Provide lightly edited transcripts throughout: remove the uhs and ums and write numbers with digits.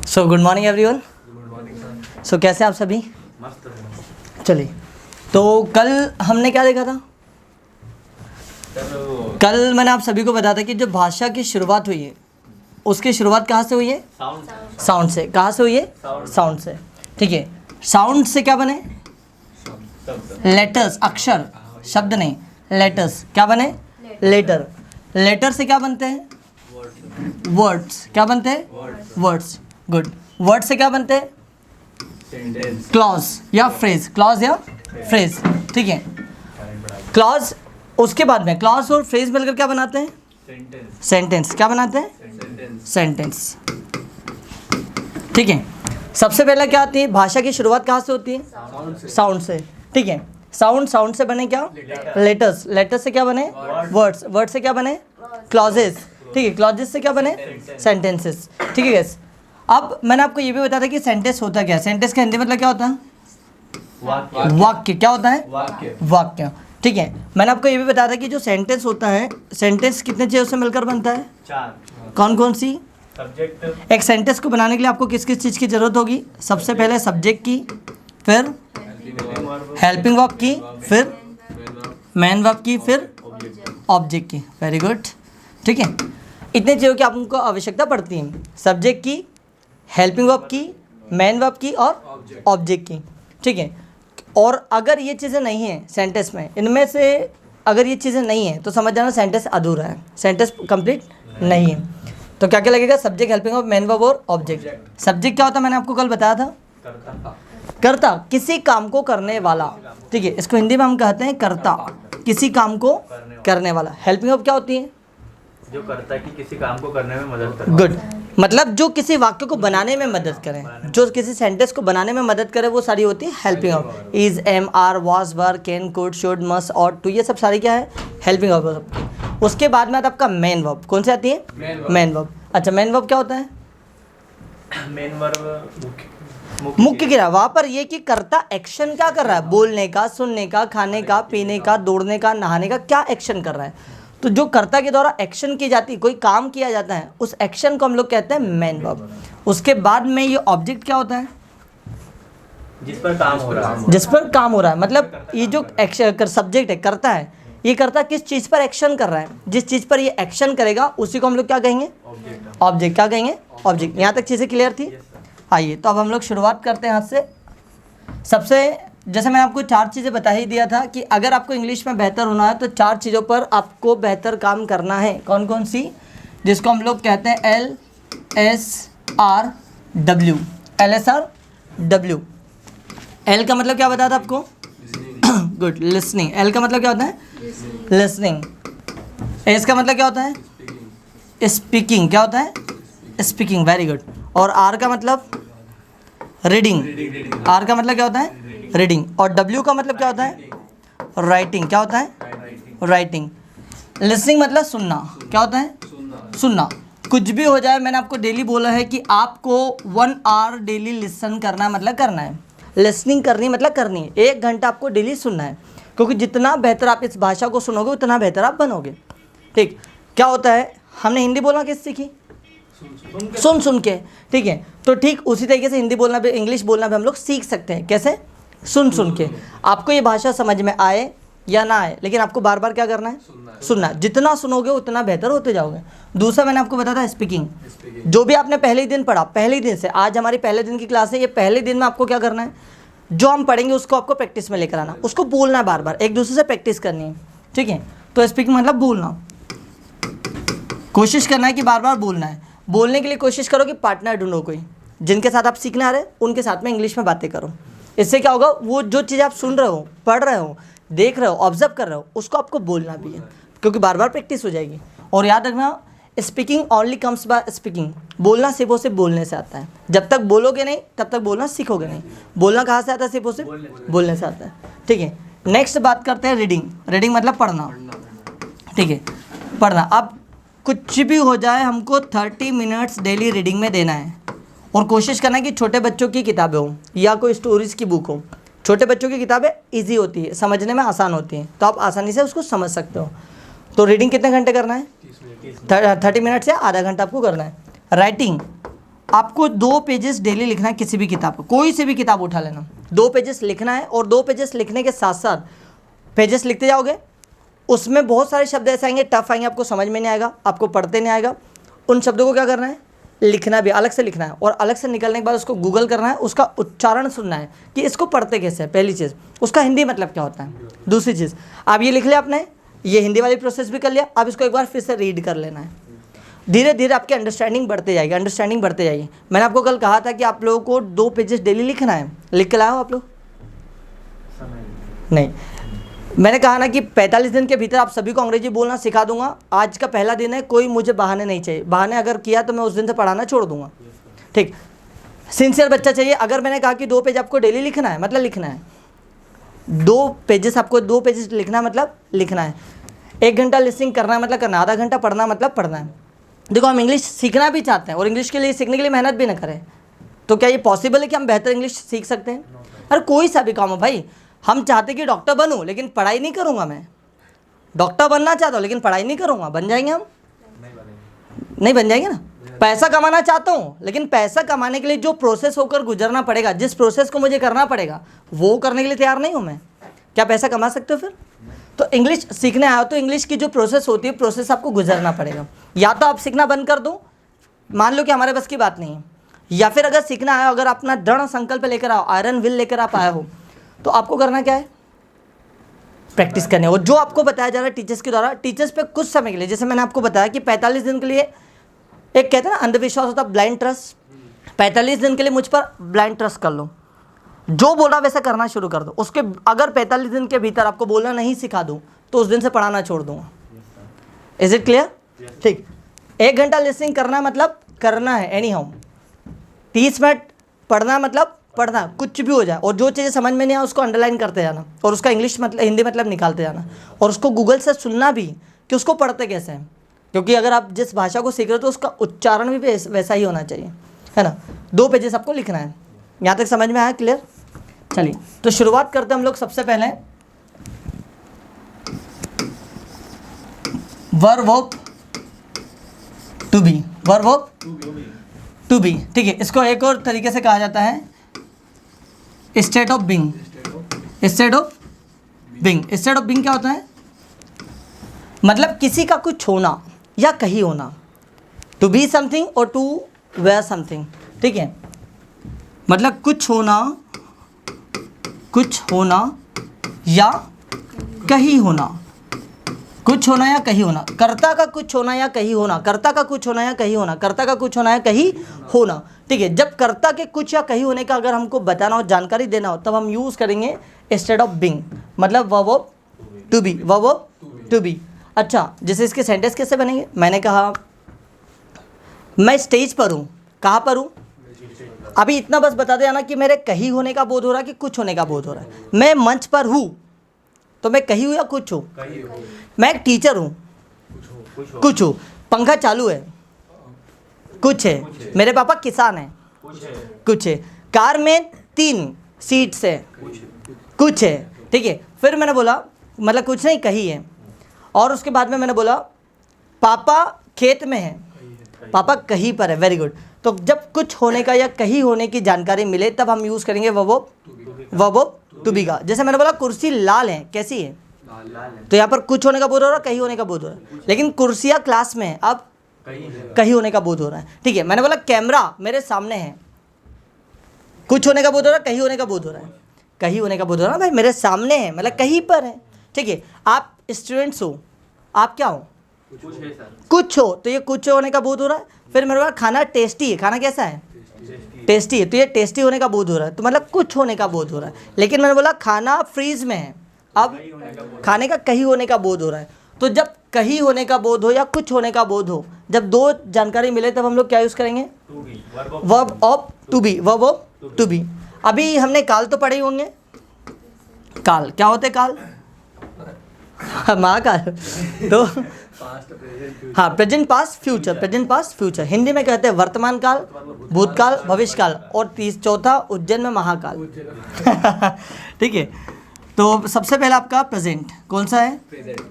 सो good morning everyone. So कैसे आप सभी? मस्त। चलिए, तो कल हमने क्या देखा था? कल मैंने आप सभी को बताया था कि जो भाषा की शुरुआत हुई है उसकी शुरुआत कहाँ से हुई है? साउंड से। कहाँ से हुई है? साउंड से। ठीक है, साउंड से क्या बने? लेटर्स, अक्षर, शब्द नहीं, लेटर्स। क्या बने? लेटर। लेटर से क्या बनते हैं? वर्ड्स। क्या बनते हैं? वर्ड्स। गुड। वर्ड से क्या बनते हैं? क्लॉज या फ्रेज। क्लॉज या फ्रेज। ठीक है, क्लॉज। उसके बाद में क्लॉज और फ्रेज मिलकर क्या बनाते हैं? सेंटेंस। क्या बनाते हैं? सेंटेंस। ठीक है, सबसे पहले क्या आती है? भाषा की शुरुआत कहाँ से होती है? साउंड से। ठीक है, साउंड से बने क्या? लेटर्स। लेटर्स से क्या बने? वर्ड्स। वर्ड से क्या बने? क्लॉजेस। ठीक है, क्लॉजेस से क्या बने? सेंटेंसेस। ठीक है गैस, अब मैंने आपको ये भी बताया था कि सेंटेंस होता क्या है। सेंटेंस का हिंदी मतलब क्या होता है? वाक्य। क्या होता है? वाक्य। ठीक है, मैंने आपको ये भी बताया था कि जो सेंटेंस होता है, सेंटेंस कितने चीज़ों से मिलकर बनता है? 4। कौन कौन सी? सब्जेक्ट। एक सेंटेंस को बनाने के लिए आपको किस किस चीज़ की ज़रूरत होगी? सबसे पहले सब्जेक्ट की, फिर हेल्पिंग वर्ब की, फिर मेन वर्ब की, फिर ऑब्जेक्ट की। Very good. ठीक है, इतने चीज़ों की आपको आवश्यकता पड़ती है। सब्जेक्ट की, हेल्पिंग वर्ब की, मेन वर्ब की और ऑब्जेक्ट की। ठीक है, और अगर ये चीज़ें नहीं हैं सेंटेंस में, इनमें से अगर ये चीज़ें नहीं हैं तो समझ जाना सेंटेंस अधूरा है, सेंटेंस कंप्लीट नहीं है। तो क्या क्या लगेगा? Subject, helping verb, main verb और ऑब्जेक्ट। सब्जेक्ट क्या होता है? मैंने आपको कल बताया था, कर्ता, किसी काम को करने वाला। ठीक है, इसको हिंदी में हम कहते हैं कर्ता, किसी काम को करने वाला। हेल्पिंग वर्ब क्या होती है? जो करता है कि किसी काम को करने में मदद करता है। गुड, मतलब जो किसी वाक्य को बनाने में मदद करें, जो किसी सेंटेंस को बनाने में मदद करे, वो सारी होती है helping verb. Is, am, are, was, were, can, could, should, must, ought, to, ये सब सारी क्या है? Helping verb. उसके बाद में आता है आपका मेन वर्ब। कौन सी आती है? Main verb. अच्छा, मेन वर्ब क्या होता है? मेन वर्ब मुख्य क्रिया। वहाँ पर ये कि कर्ता एक्शन क्या कर रहा है? बोलने का, सुनने का, खाने का, पीने का, दौड़ने का, नहाने का, क्या एक्शन कर रहा है? तो जो कर्ता के द्वारा एक्शन की जाती है, कोई काम किया जाता है, उस एक्शन को हम लोग कहते हैं मेन वर्ब। उसके बाद में ये ऑब्जेक्ट क्या होता है? जिस पर काम हो रहा है। जिस पर काम हो रहा है, मतलब ये जो एक्शन सब्जेक्ट है, कर्ता है, ये कर्ता किस चीज़ पर एक्शन कर रहा है? जिस चीज़ पर ये एक्शन करेगा उसी को हम लोग क्या कहेंगे? ऑब्जेक्ट। क्या कहेंगे? ऑब्जेक्ट। यहाँ तक चीज़ें क्लियर थी? आइए, तो अब हम लोग शुरुआत करते हैं हाथ से। सबसे, जैसे मैंने आपको 4 चीज़ें बता ही दिया था कि अगर आपको इंग्लिश में बेहतर होना है तो 4 चीज़ों पर आपको बेहतर काम करना है। कौन कौन सी? जिसको हम लोग कहते हैं LSRW। LSRW। एल का मतलब क्या बताया था आपको? Good, listening. एल का मतलब क्या होता है? लिसनिंग। एस का मतलब क्या होता है? स्पीकिंग। क्या होता है? स्पीकिंग। Very good. और आर का मतलब? रीडिंग। आर का मतलब क्या होता है? रीडिंग। और डब्ल्यू का मतलब क्या होता है? राइटिंग। क्या होता है? राइटिंग। लिसनिंग मतलब सुनना। क्या होता है? सुनना। कुछ भी हो जाए, मैंने आपको डेली बोला है कि आपको 1 आवर डेली लिसन करना है, मतलब करना है। लिसनिंग करनी मतलब करनी है। 1 घंटा आपको डेली सुनना है, क्योंकि जितना बेहतर आप इस भाषा को सुनोगे उतना बेहतर आप बनोगे। ठीक, क्या होता है? हमने हिंदी बोलना किस सीखी? सुन के। ठीक है, तो ठीक उसी तरीके से हिंदी बोलना भी, इंग्लिश बोलना भी हम लोग सीख सकते हैं। कैसे? सुन के। आपको ये भाषा समझ में आए या ना आए, लेकिन आपको बार बार क्या करना है? सुनना। जितना सुनोगे उतना बेहतर होते जाओगे। दूसरा मैंने आपको बताया था स्पीकिंग। जो भी आपने पहले ही दिन पढ़ा, पहले ही दिन से, आज हमारी पहले दिन की क्लास है, ये पहले दिन में आपको क्या करना है? जो हम पढ़ेंगे उसको आपको प्रैक्टिस में लेकर आना, उसको बोलना है बार बार, एक दूसरे से प्रैक्टिस करनी है। ठीक है, तो स्पीकिंग मतलब बोलना। कोशिश करना है कि बार बार बोलना है। बोलने के लिए कोशिश करो कि पार्टनर ढूंढो कोई, जिनके साथ आप सीखने आ रहे हैं उनके साथ में इंग्लिश में बातें करो। इससे क्या होगा? वो जो चीज़ आप सुन रहे हो, पढ़ रहे हो, देख रहे हो, ऑब्जर्व कर रहे हो, उसको आपको बोलना भी है, क्योंकि बार बार प्रैक्टिस हो जाएगी। और याद रखना, speaking only comes by speaking. बोलना सिर्फ और सिर्फ बोलने से आता है। जब तक बोलोगे नहीं तब तक बोलना सीखोगे नहीं। बोलना कहाँ से आता है? सिर्फ और सिर्फ बोलने से आता है। ठीक है, नेक्स्ट बात करते हैं रीडिंग। रीडिंग मतलब पढ़ना। ठीक है, पढ़ना। अब कुछ भी हो जाए, हमको 30 मिनट्स डेली रीडिंग में देना है। और कोशिश करना है कि छोटे बच्चों की किताबें हो या कोई स्टोरीज़ की बुक हो। छोटे बच्चों की किताबें इजी होती है, समझने में आसान होती हैं, तो आप आसानी से उसको समझ सकते हो। तो रीडिंग कितने घंटे करना है? 30 मिनट से आधा घंटा आपको करना है। राइटिंग, आपको 2 पेजेस डेली लिखना है किसी भी किताब को, कोई से भी किताब उठा लेना, 2 पेजेस लिखना है। और 2 पेजेस लिखने के साथ साथ पेजेस लिखते जाओगे, उसमें बहुत सारे शब्द ऐसे आएंगे टफ आएंगे, आपको समझ में नहीं आएगा, आपको पढ़ते नहीं आएगा। उन शब्दों को क्या करना है, लिखना भी अलग से लिखना है, और अलग से निकलने के बाद उसको गूगल करना है, उसका उच्चारण सुनना है कि इसको पढ़ते कैसे है, पहली चीज़। उसका हिंदी मतलब क्या होता है, दूसरी चीज़। आप ये लिख लिया आपने, ये हिंदी वाली प्रोसेस भी कर लिया, अब इसको एक बार फिर से रीड कर लेना है। धीरे धीरे आपकी अंडरस्टैंडिंग बढ़ते जाएगी, अंडरस्टैंडिंग बढ़ते जाएगी। मैंने आपको कल कहा था कि आप लोगों को 2 पेजेस डेली लिखना है, लिख के लाए हो आप लोग? नहीं, मैंने कहा ना कि 45 दिन के भीतर आप सभी को अंग्रेजी बोलना सिखा दूंगा। आज का पहला दिन है, कोई मुझे बहाने नहीं चाहिए, बहाने अगर किया तो मैं उस दिन से पढ़ाना छोड़ दूंगा। ठीक, सिंसियर बच्चा चाहिए। अगर मैंने कहा कि 2 पेज आपको डेली लिखना है, मतलब लिखना है, 2 पेजेस आपको 2 पेजेस लिखना है, मतलब लिखना है। 1 घंटा लिसनिंग करना है, मतलब करना है। आधा घंटा पढ़ना है, मतलब पढ़ना है। देखो, हम इंग्लिश सीखना भी चाहते हैं और इंग्लिश के लिए सीखने के लिए मेहनत भी ना करें, तो क्या ये पॉसिबल है कि हम बेहतर इंग्लिश सीख सकते हैं? अरे कोई सा भी काम हो भाई, हम चाहते कि डॉक्टर बनूं लेकिन पढ़ाई नहीं करूंगा। मैं डॉक्टर बनना चाहता हूँ लेकिन पढ़ाई नहीं करूंगा, बन जाएंगे हम? नहीं बन जाएंगे ना। पैसा कमाना चाहता हूँ लेकिन पैसा कमाने के लिए जो प्रोसेस होकर गुजरना पड़ेगा, जिस प्रोसेस को मुझे करना पड़ेगा, वो करने के लिए तैयार नहीं हूँ मैं। क्या पैसा कमा सकते हो फिर? तो इंग्लिश सीखने आया हो तो इंग्लिश की जो प्रोसेस होती है, प्रोसेस आपको गुजरना पड़ेगा। या तो आप सीखना बंद कर दो, मान लो कि हमारे बस की बात नहीं है, या फिर अगर सीखना आया, अगर अपना दृढ़ संकल्प लेकर आओ, आयरन विल लेकर आप आए हो, तो आपको करना क्या है, प्रैक्टिस करनी है। और जो आपको बताया जा रहा है टीचर्स के द्वारा, टीचर्स पे कुछ समय के लिए, जैसे मैंने आपको बताया कि 45 दिन के लिए, एक कहते हैं ना अंधविश्वास होता है ब्लाइंड ट्रस्ट, 45 दिन के लिए मुझ पर ब्लाइंड ट्रस्ट कर लो, जो बोला वैसा करना शुरू कर दो। उसके अगर 45 दिन के भीतर आपको बोलना नहीं सिखा दूँ तो उस दिन से पढ़ाना छोड़ दूंगा। Is it clear? ठीक, 1 घंटा लिसनिंग करना मतलब करना है एनी हाउ, 30 मिनट पढ़ना मतलब पढ़ना, कुछ भी हो जाए। और जो चीज़ें समझ में नहीं आए उसको अंडरलाइन करते जाना, और उसका इंग्लिश मतलब हिंदी मतलब निकालते जाना, और उसको गूगल से सुनना भी कि उसको पढ़ते कैसे हैं, क्योंकि अगर आप जिस भाषा को सीख रहे हो तो उसका उच्चारण भी वैसा ही होना चाहिए, है ना। 2 पेजेस आपको लिखना है। यहाँ तक समझ में आया? क्लियर? चलिए तो शुरुआत करते हैं हम लोग। सबसे पहले verb verb to be, verb verb to be. ठीक है, इसको एक और तरीके से कहा जाता है state of being. State of being, state of being क्या होता है? मतलब किसी का कुछ होना या कहीं होना, टू बी समथिंग और टू वेयर समथिंग। ठीक है, मतलब कुछ होना या कहीं होना, कुछ होना या कहीं होना, कर्ता का कुछ होना या कहीं होना, कर्ता का कुछ होना या कहीं होना, कर्ता का कुछ होना या कहीं होना। ठीक है, जब कर्ता के कुछ या कहीं होने का अगर हमको बताना हो, जानकारी देना हो, तब हम यूज़ करेंगे स्टेट ऑफ बीइंग, मतलब verb of to be, verb of to be. अच्छा, जैसे इसके सेंटेंस कैसे बनेंगे? मैंने कहा मैं स्टेज पर हूँ। कहाँ पर हूँ? अभी इतना बस बता देना कि मेरे कहीं होने का बोध हो रहा है कि कुछ होने का बोध हो रहा है। मैं मंच पर हूँ तो मैं कहीं हूँ या कुछ हूँ? मैं एक टीचर हूँ, कुछ हूँ। पंखा चालू है, कुछ है। मेरे पापा किसान हैं, कुछ है। कार में 3 सीट्स है, कुछ है। ठीक है, फिर मैंने बोला मतलब कुछ नहीं, कहीं है। और उसके बाद में मैंने बोला पापा खेत में है, पापा कहीं पर है। Very good. तो जब कुछ होने का या कहीं होने की जानकारी मिले तब हम यूज़ करेंगे वर्ब ऑफ टू बी का। जैसे मैंने बोला कुर्सी लाल है, कैसी है? तो यहाँ पर कुछ होने का बोध हो रहा है, कहीं होने का बोध हो रहा है। लेकिन कुर्सियाँ क्लास में है, अब कहीं होने का बोध हो रहा है। ठीक है, मैंने बोला कैमरा मेरे सामने है, कुछ होने का बोध हो रहा है, कहीं होने का बोध हो रहा है, कहीं होने का बोध हो रहा है। भाई मेरे सामने है मतलब कहीं पर है। ठीक है, आप स्टूडेंट्स हो, आप क्या हो? कुछ हो, तो ये कुछ होने का बोध हो रहा है। फिर मेरे पास खाना टेस्टी है, खाना कैसा है? टेस्टी है, तो ये टेस्टी होने का बोध हो रहा है, तो मतलब कुछ होने का बोध हो रहा है। लेकिन मैंने बोला खाना फ्रीज में है, अब खाने का कहीं होने का बोध हो रहा है। तो जब कहीं होने का बोध हो या कुछ होने का बोध हो, जब 2 जानकारी मिले तब हम लोग क्या यूज़ करेंगे? Verb of to be, verb of to be. अभी हमने काल तो पढ़े होंगे। काल क्या होते? काल महाकाल। तो हाँ, present past future, present past future. Hindi में कहते हैं वर्तमान काल, भूतकाल, भविष्यकाल, और चौथा उज्जैन में महाकाल। ठीक है, तो सबसे पहला आपका प्रेजेंट कौन सा है?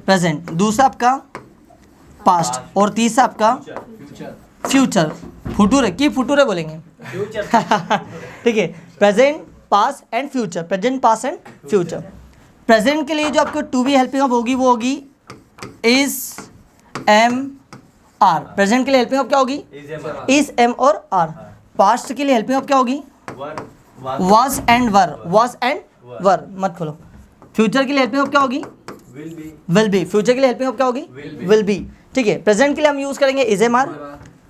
प्रेजेंट। दूसरा आपका पास्ट, और तीसरा आपका फ्यूचर, फुटूरे की फुटूरे बोलेंगे फ्यूचर ठीक है। Present, pass and future, present, pass and future. Present के लिए जो आपको टू बी हेल्पिंग ऑफ होगी वो होगी इज, एम, आर। प्रेजेंट के लिए हेल्पिंग ऑफ क्या होगी? इज, एम और आर। पास्ट के लिए हेल्पिंग ऑफ क्या होगी? Was and were, was and were. मत खोलो। फ्यूचर के लिए हेल्पिंग ऑफ क्या होगी? Will be. फ्यूचर के लिए हेल्पिंग ऑफ क्या होगी? Will be. ठीक है। प्रेजेंट के लिए हम यूज करेंगे इज, एम, आर।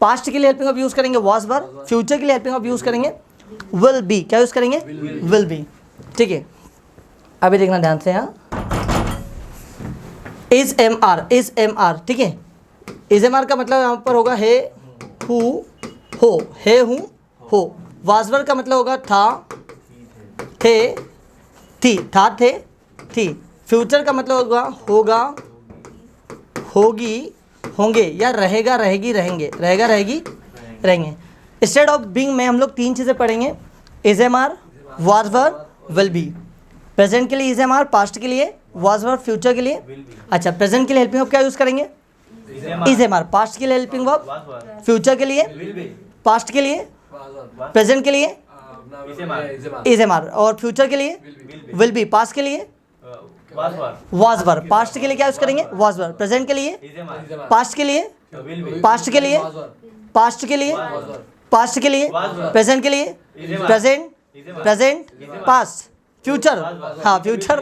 पास्ट के लिए हेल्पिंग ऑफ यूज करेंगे वाज, वर। फ्यूचर के लिए हेल्पिंग ऑफ यूज करेंगे विल बी। क्या यूज करेंगे? Will be. ठीक है, अभी देखना ध्यान से। यहाँ is, am, are, is, am, are. ठीक है। इज, एम, आर का मतलब यहाँ पर होगा हे, हु, हो, हे, हूँ, हो। वाजवर का मतलब होगा था, थे, थी, था, थे, थी। फ्यूचर का मतलब होगा होगा, होगी, होंगे, या रहेगा, रहेगी, रहेंगे, रहेगा, रहेगी, रहेंगे। इंस्टेड ऑफ बीइंग में हम लोग तीन चीज़ें पढ़ेंगे, is, am, are, was, were, will be. Present के लिए इज, एम, आर, पास्ट के लिए वाज, वर, फ्यूचर के लिए अच्छा प्रेजेंट के लिए हेल्पिंग ऑफ क्या यूज़ करेंगे? Is, am, are. पास्ट के लिए हेल्पिंग ऑफ, फ्यूचर के लिए, पास्ट के लिए, प्रेजेंट के लिए इज, एम, आर, और फ्यूचर के लिए विल बी। पास्ट के लिए वाज, वर। पास्ट के लिए क्या यूज करेंगे? Was, were. प्रेजेंट के लिए, पास्ट के लिए, पास्ट के लिए, पास्ट के लिए, पास्ट के लिए, प्रेजेंट के लिए, प्रेजेंट, प्रेजेंट, पास्ट, फ्यूचर, हाँ future,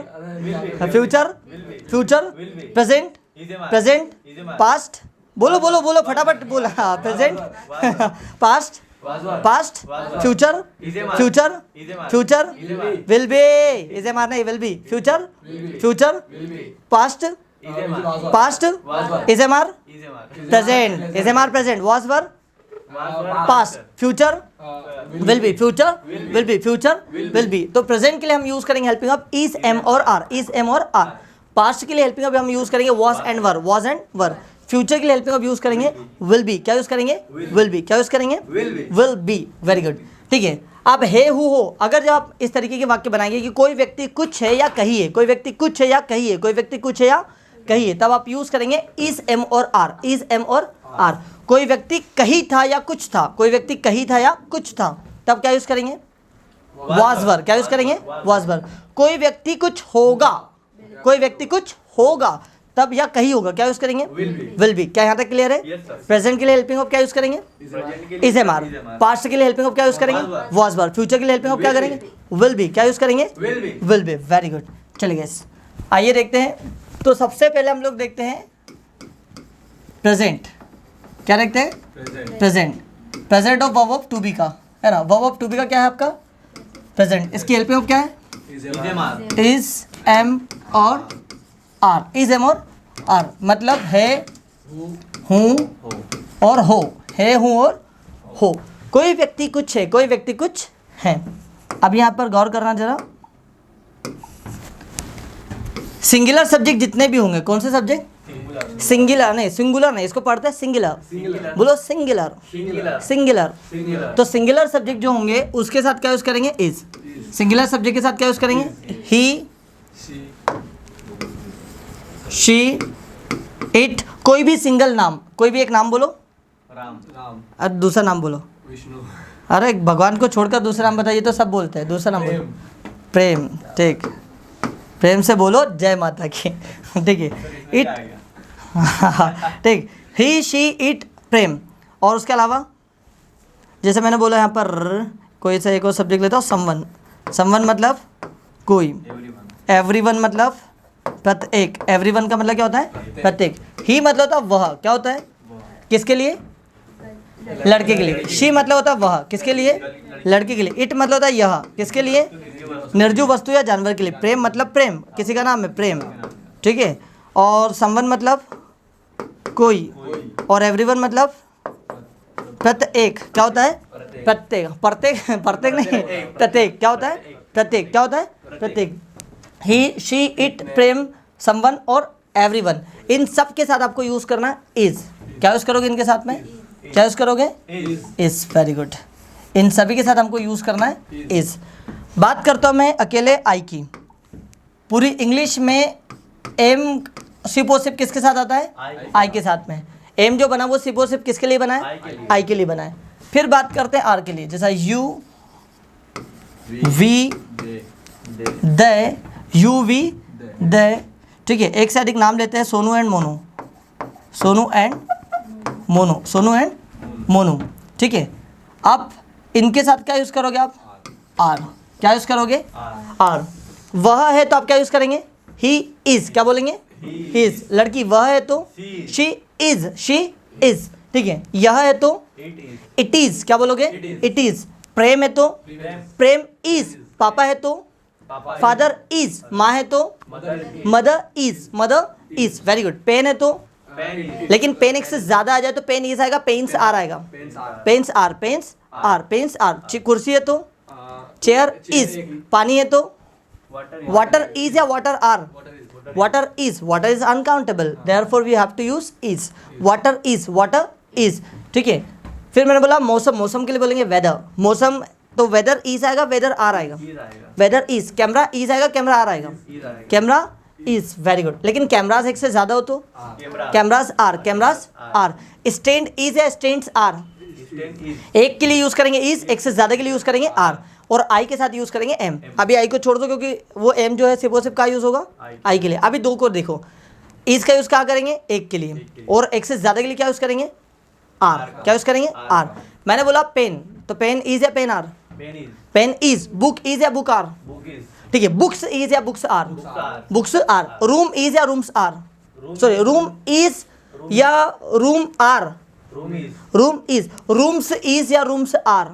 future, future, present, present, past. बोलो बोलो बोलो फटाफट बोलो। हाँ, present, past, past, future, future, future, will be. Is, am, are नहीं, will be. Future, future, past, past, is, am, are, present, is, am, are, present, was, were, past, future, will be, future, will be, future, will be. तो present के लिए हम use करेंगे helping of is, am और are, is, am और are. Past के लिए helping of हम यूज करेंगे was and were, was and were. Future के लिए हेल्पिंग ऑफ यूज करेंगे विल बी। क्या यूज करेंगे? Will be. क्या यूज करेंगे? Will be. Very good. ठीक है। अब हे, हु, हो, अगर जब आप इस तरीके के वाक्य बनाएंगे कि कोई व्यक्ति कुछ है या कही है, कोई व्यक्ति कुछ है या कही है, कोई व्यक्ति कुछ है या कही है, तब आप यूज करेंगे इज, एम और आर, इज, एम और आर। कोई व्यक्ति कही था या कुछ था, कोई व्यक्ति कही था या कुछ था, तब क्या यूज करेंगे? वाज, वर। क्या यूज करेंगे? वाज, वर। कोई व्यक्ति कुछ होगा, कोई व्यक्ति कुछ होगा, तब या कही होगा, क्या यूज करेंगे? Will be. क्या यहाँ तक क्लियर है? प्रेजेंट के लिए हेल्पिंग ऑफ क्या यूज करेंगे? Is, am, are. पास्ट के लिए हेल्पिंग ऑफ क्या यूज करेंगे? Was, were. फ्यूचर के लिए हेल्पिंग ऑफ क्या करेंगे? Will be. क्या यूज करेंगे? Will be. Very good. चलिए आइए देखते हैं। तो सबसे पहले हम लोग देखते हैं प्रेजेंट। क्या देखते हैं? Present. Present of verb of to be का है ना। वर्ब ऑफ टू बी का क्या है आपका? प्रेजेंट। इसकी हेल्पिंग ऑफ क्या है? इज, एम और आर। इज, एम और आर मतलब है, हूँ और हो, है, हूँ और हो। कोई व्यक्ति कुछ है, कोई व्यक्ति कुछ है। अब यहाँ पर गौर करना जरा। सिंगुलर सब्जेक्ट जितने भी होंगे, कौन से सब्जेक्ट? सिंगुलर नहीं, सिंगुलर नहीं, इसको पढ़ते हैं सिंगुलर। बोलो सिंगुलर, सिंगुलर। तो सिंगुलर सब्जेक्ट जो होंगे उसके साथ क्या यूज करेंगे? इज। सिंगुलर सब्जेक्ट के साथ क्या यूज करेंगे? ही, शी, इट। कोई भी सिंगल नाम, कोई भी एक नाम बोलो। राम। और दूसरा नाम बोलो। विष्णु। अरे भगवान को छोड़कर दूसरा नाम बताइए तो सब बोलते हैं। दूसरा नाम बोलो। प्रेम। ठीक, प्रेम से बोलो जय माता की। ठीक है। इट, ठीक, ही, शी, इट, प्रेम। और उसके अलावा जैसे मैंने बोला यहाँ पर कोई सा एक और सब्जेक्ट लेता हूँ, समवन। समवन मतलब कोई। एवरीवन मतलब प्रत्येक। एवरीवन का मतलब क्या होता है? प्रत्येक। ही मतलब होता है वह। क्या होता है? किसके लिए? लड़के के लिए। शी मतलब होता है वह, किसके लिए? लड़के के लिए। इट मतलब होता है यह, किसके लिए? निर्जीव वस्तु या जानवर के लिए। प्रेम मतलब प्रेम, किसी का नाम है प्रेम। ठीक है। और समवन मतलब कोई, और एवरीवन मतलब प्रत्येक। क्या होता है? प्रत्येक। प्रत्येक, प्रत्येक नहीं, प्रत्येक। क्या होता है? प्रत्येक। क्या होता है? प्रत्येक। ही, शी, इट, प्रेम, समवन और एवरीवन, इन सब के साथ आपको यूज करना है इज। क्या यूज करोगे इनके साथ में? क्या यूज करोगे? इज। Very good. इन सभी के साथ हमको यूज करना है इज। बात करता हूँ मैं अकेले आई की। पूरी इंग्लिश में एम सिर्फ और सिर्फ किसके साथ आता है? आई के साथ में। एम जो बना वो सिर्फ और सिर्फ किसके लिए बना है, आई के लिए बना है। फिर बात करते हैं आर के लिए, जैसा you we they, you we they, ठीक है। एक से अधिक नाम लेते हैं, Sonu and Monu, Sonu and Monu, Sonu and Monu, ठीक है। आप इनके साथ क्या यूज़ करोगे आप, आर, क्या यूज़ करोगे, आर। वह है तो आप क्या यूज़ करेंगे, ही इज़, क्या बोलेंगे, ही इज़। लड़की वह है तो शी इज़, शी इज़, ठीक है। यह है तो इट इज़, क्या बोलोगे, इट इज़। प्रेम है तो प्रेम इज़। पापा है तो फादर इज़। माँ है तो mother is, mother is, very good. Pen है तो, लेकिन पेन एक से ज़्यादा आ जाए तो पेन इज आएगा, पेन्स आर आएगा, pens are, pens are, pens are. कुर्सी है तो चेयर इज। पानी है तो वाटर इज या water are, water is, water is uncountable, therefore we have to use is, water is, ठीक है। फिर मैंने बोला मौसम, मौसम के लिए बोलेंगे वेदर, मौसम तो वेदर इज आएगा, वेदर आर आएगा, वेदर इज। कैमरा इज आएगा, कैमरा आर आएगा, कैमरा इज, वेरी गुड। लेकिन कैमराज एक से ज़्यादा हो तो cameras are, cameras are. Stand is या स्टैंड्स आर, एक के लिए यूज़ करेंगे इज, एक से ज़्यादा के लिए यूज़ करेंगे आर, और आई के साथ यूज़ करेंगे एम। अभी आई को छोड़ दो क्योंकि वो एम जो है सिर्फ और सिर्फ का यूज़ होगा, आई के लिए। अभी दो को देखो, इज का यूज़ कहाँ करेंगे, एक के लिए, और एक से ज़्यादा के लिए क्या यूज़ करेंगे, आर, क्या यूज़ करेंगे, आर। मैंने बोला पेन, तो पेन इज या pen are, pen is. Book is या बुक आर, ठीक है। बुक्स इज या books are, books are. Room is या rooms are, sorry room is या room are, room is. Rooms is या rooms are,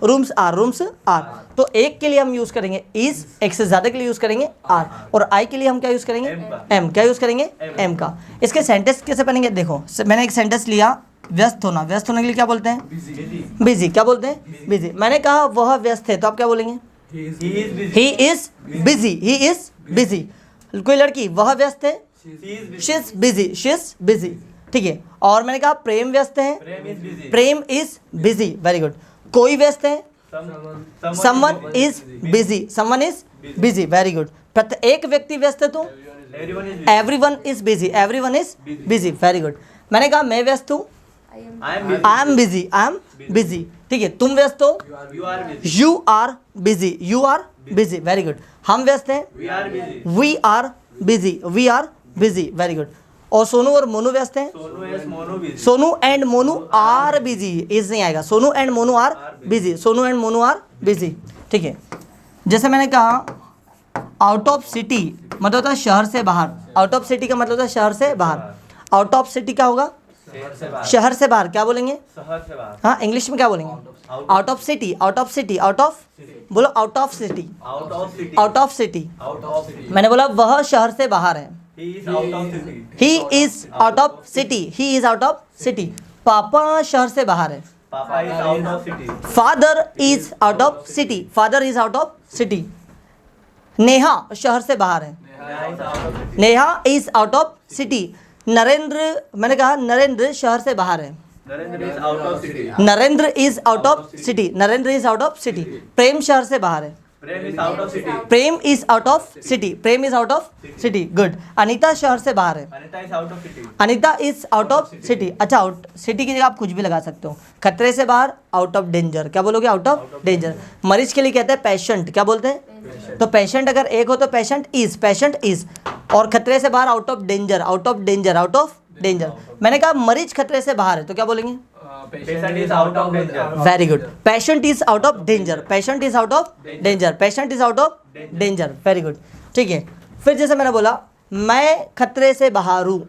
rooms are, rooms are. तो एक के लिए हम यूज करेंगे इज, एक से ज्यादा के लिए यूज करेंगे आर, और आई के लिए हम क्या यूज करेंगे, एम। क्या यूज करेंगे, एम का। इसके सेंटेंस कैसे बनेंगे, देखो मैंने एक सेंटेंस लिया, व्यस्त होना, व्यस्त होने के लिए क्या बोलते हैं, बिजी, क्या बोलते हैं, बिजी। मैंने कहा वह व्यस्त है तो आप क्या बोलेंगे, he is busy, he is busy. कोई लड़की वह व्यस्त है, she is busy, she is busy, ठीक है। और मैंने कहा प्रेम व्यस्त है, Prem is busy, very good. कोई व्यस्त है, someone is busy, someone is busy, very good. एक व्यक्ति व्यस्त है तो everyone is busy, everyone is busy, very good. मैंने कहा मैं व्यस्त हूँ, I am busy, I am busy, ठीक है। तुम व्यस्त हो, you are busy, you are busy, very good. हम व्यस्त हैं, we are busy, we are busy, very good. और सोनू और मोनू व्यस्त हैं, Sonu and Monu are busy, is नहीं आएगा, Sonu and Monu are busy, Sonu and Monu are busy, ठीक है। जैसे मैंने कहा आउट ऑफ सिटी मतलब होता है शहर से बाहर, आउट ऑफ सिटी का मतलब होता है शहर से बाहर। आउट ऑफ सिटी क्या होगा, शहर से बाहर, क्या बोलेंगे, हाँ इंग्लिश में क्या बोलेंगे, out of city, out of city, out of, बोलो out of city, out of city. मैंने बोला वह शहर से बाहर है, he is out of city, he is out of city. पापा शहर से बाहर है, father is out of city, father is out of city. Neha शहर से बाहर है, Neha is out of city. Narendra, मैंने कहा नरेंद्र शहर से बाहर है, Narendra is out of city, Narendra is out of city. Prem शहर से बाहर है, Prem is out of city, Prem is out of city, good. Anita शहर से बाहर है, Anita is out of city. अच्छा, आउट सिटी की जगह आप कुछ भी लगा सकते हो। खतरे से बाहर, आउट ऑफ डेंजर, क्या बोलोगे, आउट ऑफ डेंजर। मरीज के लिए कहते हैं पेशेंट, क्या बोलते हैं, तो पेशेंट अगर एक हो तो पेशेंट इज, पेशेंट इज। और खतरे से बाहर, out of danger, out of danger, out of danger. मैंने कहा मरीज खतरे से बाहर है तो क्या बोलेंगे, patient is out of danger, very good. Patient is out of danger, patient is out of danger, patient is out of danger, very good, ठीक है। फिर जैसे मैंने बोला मैं खतरे से बाहर हूँ,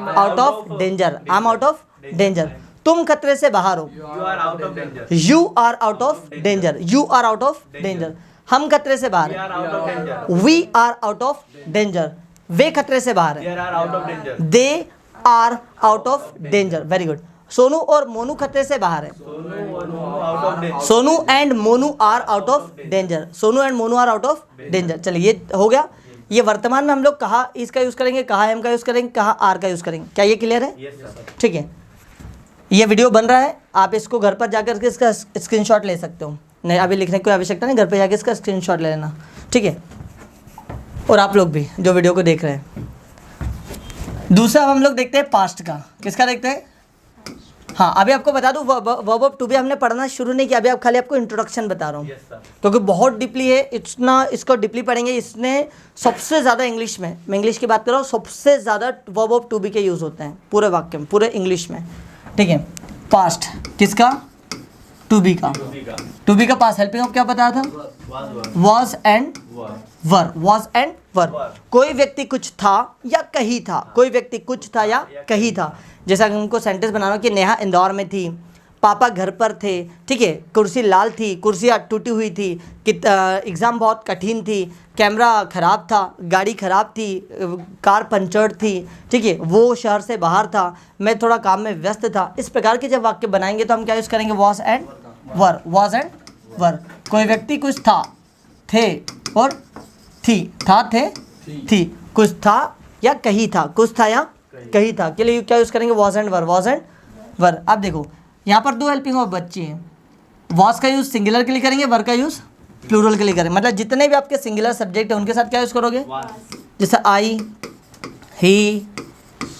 out of danger, I am out of danger. तुम खतरे से बाहर हो, you are out of danger, you are out of danger, you are out of danger. हम खतरे से बाहर हैं, we are out of danger. वे खतरे से बाहर हैं, they are out of danger, very good. Sonu और मोनू खतरे से बाहर है, Sonu and Monu are out of danger, Sonu and Monu are out of danger. चलिए ये हो गया। ये वर्तमान में हम लोग कहाँ इसका यूज़ करेंगे, कहाँ एम का यूज़ करेंगे, कहाँ आर का यूज़ करेंगे, क्या ये क्लियर है, ठीक है। ये वीडियो बन रहा है, आप इसको घर पर जाकर के इसका स्क्रीनशॉट ले सकते हो, नहीं अभी लिखने की कोई आवश्यकता नहीं, घर पे जाके इसका स्क्रीनशॉट ले लेना, ठीक है। और आप लोग भी जो वीडियो को देख रहे हैं, दूसरा अब हम लोग देखते हैं पास्ट का। किसका देखते हैं? हाँ, अभी आपको बता दूं वर्ब ऑफ टू बी हमने पढ़ना शुरू नहीं किया, अभी आप खाली आपको इंट्रोडक्शन बता रहा हूँ क्योंकि बहुत डीपली है, इतना इसको डीपली पढ़ेंगे। इसने सबसे ज़्यादा इंग्लिश में, मैं इंग्लिश की बात कर रहा हूँ, सबसे ज़्यादा वर्ब ऑफ टू बी के यूज़ होते हैं पूरे वाक्य में, पूरे इंग्लिश में। ठीक है, पास्ट किसका? टू बी का। टू बी का पास्ट हेल्पिंग ऑफ क्या बताया था? Was and were. Was and were. कोई व्यक्ति कुछ था या कहीं था, कोई व्यक्ति कुछ था या कहीं था। जैसा हमको सेंटेंस बनाना कि नेहा इंदौर में थी, पापा घर पर थे। ठीक है, कुर्सी लाल थी, कुर्सियाँ टूटी हुई थी, एग्ज़ाम बहुत कठिन थी, कैमरा ख़राब था, गाड़ी ख़राब थी, कार पंचर्ड थी। ठीक है, वो शहर से बाहर था, मैं थोड़ा काम में व्यस्त था। इस प्रकार के जब वाक्य बनाएंगे तो हम क्या यूज़ करेंगे? Was and were. Was and were. कोई व्यक्ति कुछ था, थे और थी, था थे थी, कुछ था या कहीं था, कुछ था या कहीं था के लिए क्या यूज़ करेंगे? Was and were. Was and were. अब देखो यहाँ पर दो हेल्पिंग ऑफ बच्ची हैं। वॉज का यूज़ सिंगुलर के लिए करेंगे, वर का यूज़ प्लूरल के लिए करेंगे। मतलब जितने भी आपके सिंगुलर सब्जेक्ट हैं उनके साथ क्या यूज़ करोगे? जैसे आई, ही,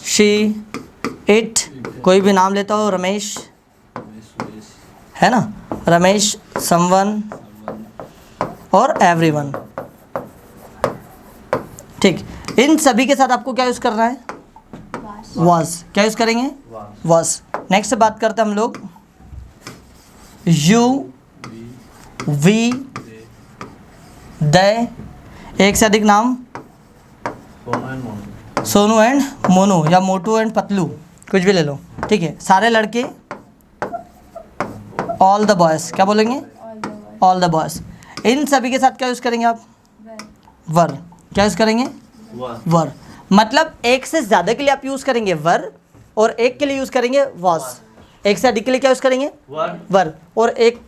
शी, इट, कोई भी नाम लेता हो, रमेश है ना, रमेश, समवन और एवरीवन। ठीक, इन सभी के साथ आपको क्या यूज़ करना है? वॉज। क्या यूज़ करेंगे? वॉज। नेक्स्ट बात करते हैं हम लोग यू, वी, दे, एक से अधिक नाम, सोनू एंड मोनू या मोटू एंड पतलू, कुछ भी ले लो। ठीक है, सारे लड़के, ऑल द बॉयज़। क्या बोलेंगे? All the boys. इन सभी के साथ क्या यूज़ करेंगे आप? वर। क्या यूज़ करेंगे? वर। मतलब एक से ज़्यादा के लिए आप यूज़ करेंगे वर और एक के लिए यूज़ करेंगे वॉज। एक से अधिक के लिए क्या यूज़ करेंगे? वर। और एक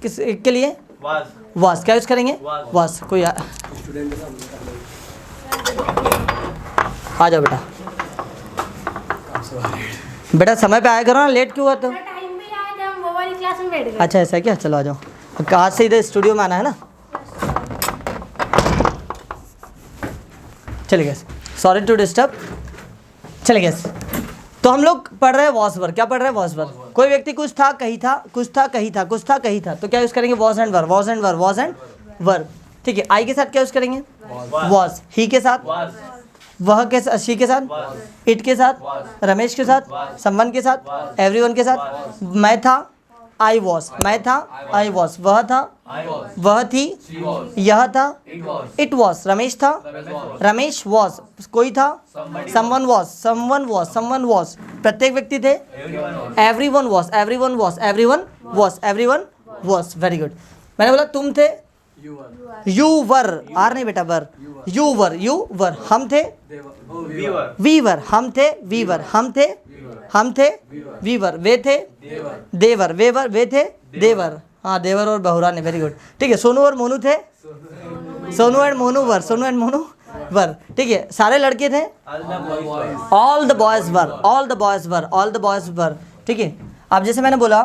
के लिए वॉज। क्या यूज़ करेंगे? वॉज। कोई आ जाओ बेटा, बेटा समय पे आया करो ना, लेट क्यों हुआ? तो टाइम पे आए थे हम, वो वाली क्लास में बैठ गए। अच्छा ऐसा है क्या? चलो आ जाओ, आज से इधर स्टूडियो में आना है ना। चले गए, सॉरी टू डिस्टर्ब। चले गए। तो हम लोग पढ़ रहे हैं वॉज वर। क्या पढ़ रहे हैं? Was were. कोई व्यक्ति कुछ था, कहीं था, कुछ था, कहीं था, कुछ था, कहीं था, तो क्या यूज़ करेंगे? Was and were. Was and were. Was and were. ठीक है, आई के साथ क्या यूज़ करेंगे? वॉज। ही के साथ, वह के साथ, शी के साथ, इट के साथ, रमेश के साथ, समवन के साथ, एवरीवन के साथ, मैं था, आई वॉज, मैं था, आई वॉज, वह था, वह थी, यह था, इट वॉज, रमेश था, रमेश वॉज, कोई था, someone was, someone was, someone was, प्रत्येक व्यक्ति थे, everyone was, everyone was, everyone was, everyone was. Very good. मैंने बोला तुम थे, यू वर, आर नहीं बेटा, वर, यू वर, यू वर, हम थे, वी वर, हम थे, वी वर, हम थे, हम थे, वी वर, वे थे, देवर, वे वर, वे थे, देवर। हाँ, देवर और बहुरा ने। Very good. ठीक है, सोनू और मोनू थे, Sonu and Monu were, Sonu and Monu were. ठीक है, सारे लड़के थे, all the boys were, all the boys were, all the boys were. ठीक है, अब जैसे मैंने बोला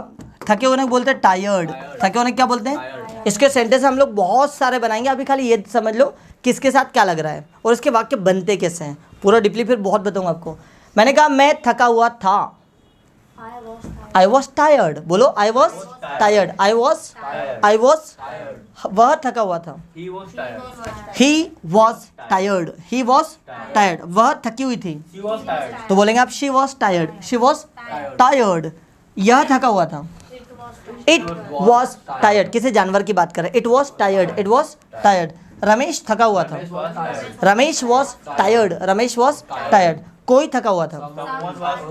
थके होने को बोलते हैं टायर्ड, थके होने क्या बोलते हैं? इसके सेंटेंस हम लोग बहुत सारे बनाएंगे, अभी खाली ये समझ लो किसके साथ क्या लग रहा है और इसके वाक्य बनते कैसे हैं। पूरा डीपली फिर बहुत बताऊंगा आपको। मैंने कहा मैं थका हुआ था, आई वॉज टायर्ड। बोलो, I was tired, I was, वह थका हुआ था, he was tired, he was tired, वह थकी हुई थी, तो बोलेंगे आप she was tired, she was tired. यह थका हुआ था, इट वॉज टायर्ड। किसी जानवर की बात करें, it was tired, it was tired. Ramesh थका हुआ था, Ramesh was tired, Ramesh was tired. कोई थका हुआ था,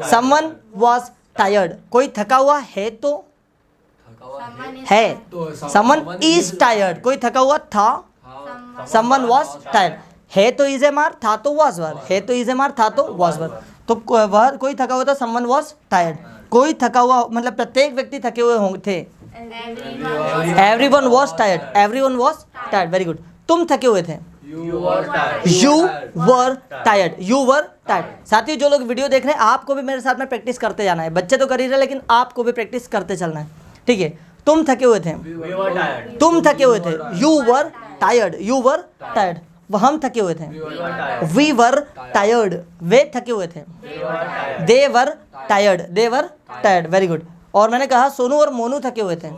समवन वॉज टायर्ड। कोई थका हुआ है तो है, समवन इज टायर्ड। कोई थका हुआ था, समवन वॉज टायर्ड। है तो इज एम आर, था तो वॉज वर, है तो इज एम आर, था तो वॉज वर। तो वह कोई थका हुआ था, समवन वॉज टायर्ड। कोई थका हुआ मतलब प्रत्येक व्यक्ति थके हुए होंगे थे, everyone was tired, everyone was tired. Very good. तुम थके हुए थे, you were tired, you were tired. साथियों, जो लोग वीडियो देख रहे हैं आपको भी मेरे साथ में प्रैक्टिस करते जाना है। बच्चे तो कर ही रहे लेकिन आपको भी प्रैक्टिस करते चलना है। ठीक है, तुम थके हुए थे, तुम थके हुए थे, you were tired, you were tired. हम थके हुए थे। वी वर टायर्ड, वे थके हुए थे। दे वर टायर्ड, वेरी गुड। और मैंने कहा सोनू और मोनू थके हुए थे।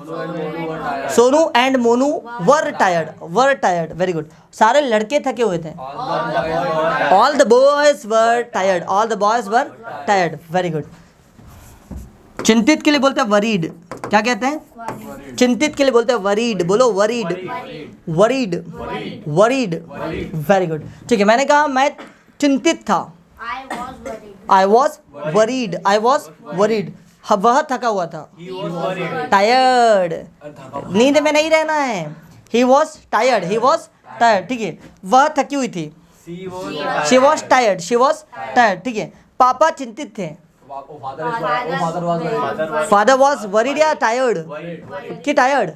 Sonu and Monu were tired, very good. सारे लड़के थके हुए थे। All the boys were tired, very good. चिंतित के लिए बोलते हैं वरीड, क्या कहते हैं? चिंतित के लिए बोलते हैं वरीड, बोलो वरीड, वेरी गुड। ठीक है, मैंने कहा मैं चिंतित था। आई वॉज वरीड, वह थका हुआ था। टायर्ड, नींद में नहीं रहना है। ही वॉज टायर्ड, ठीक है। वह थकी हुई थी। शी वॉज टायर्ड, ठीक है। पापा चिंतित थे। फादर वॉज वरीड या टायर्ड? कि टायर्ड?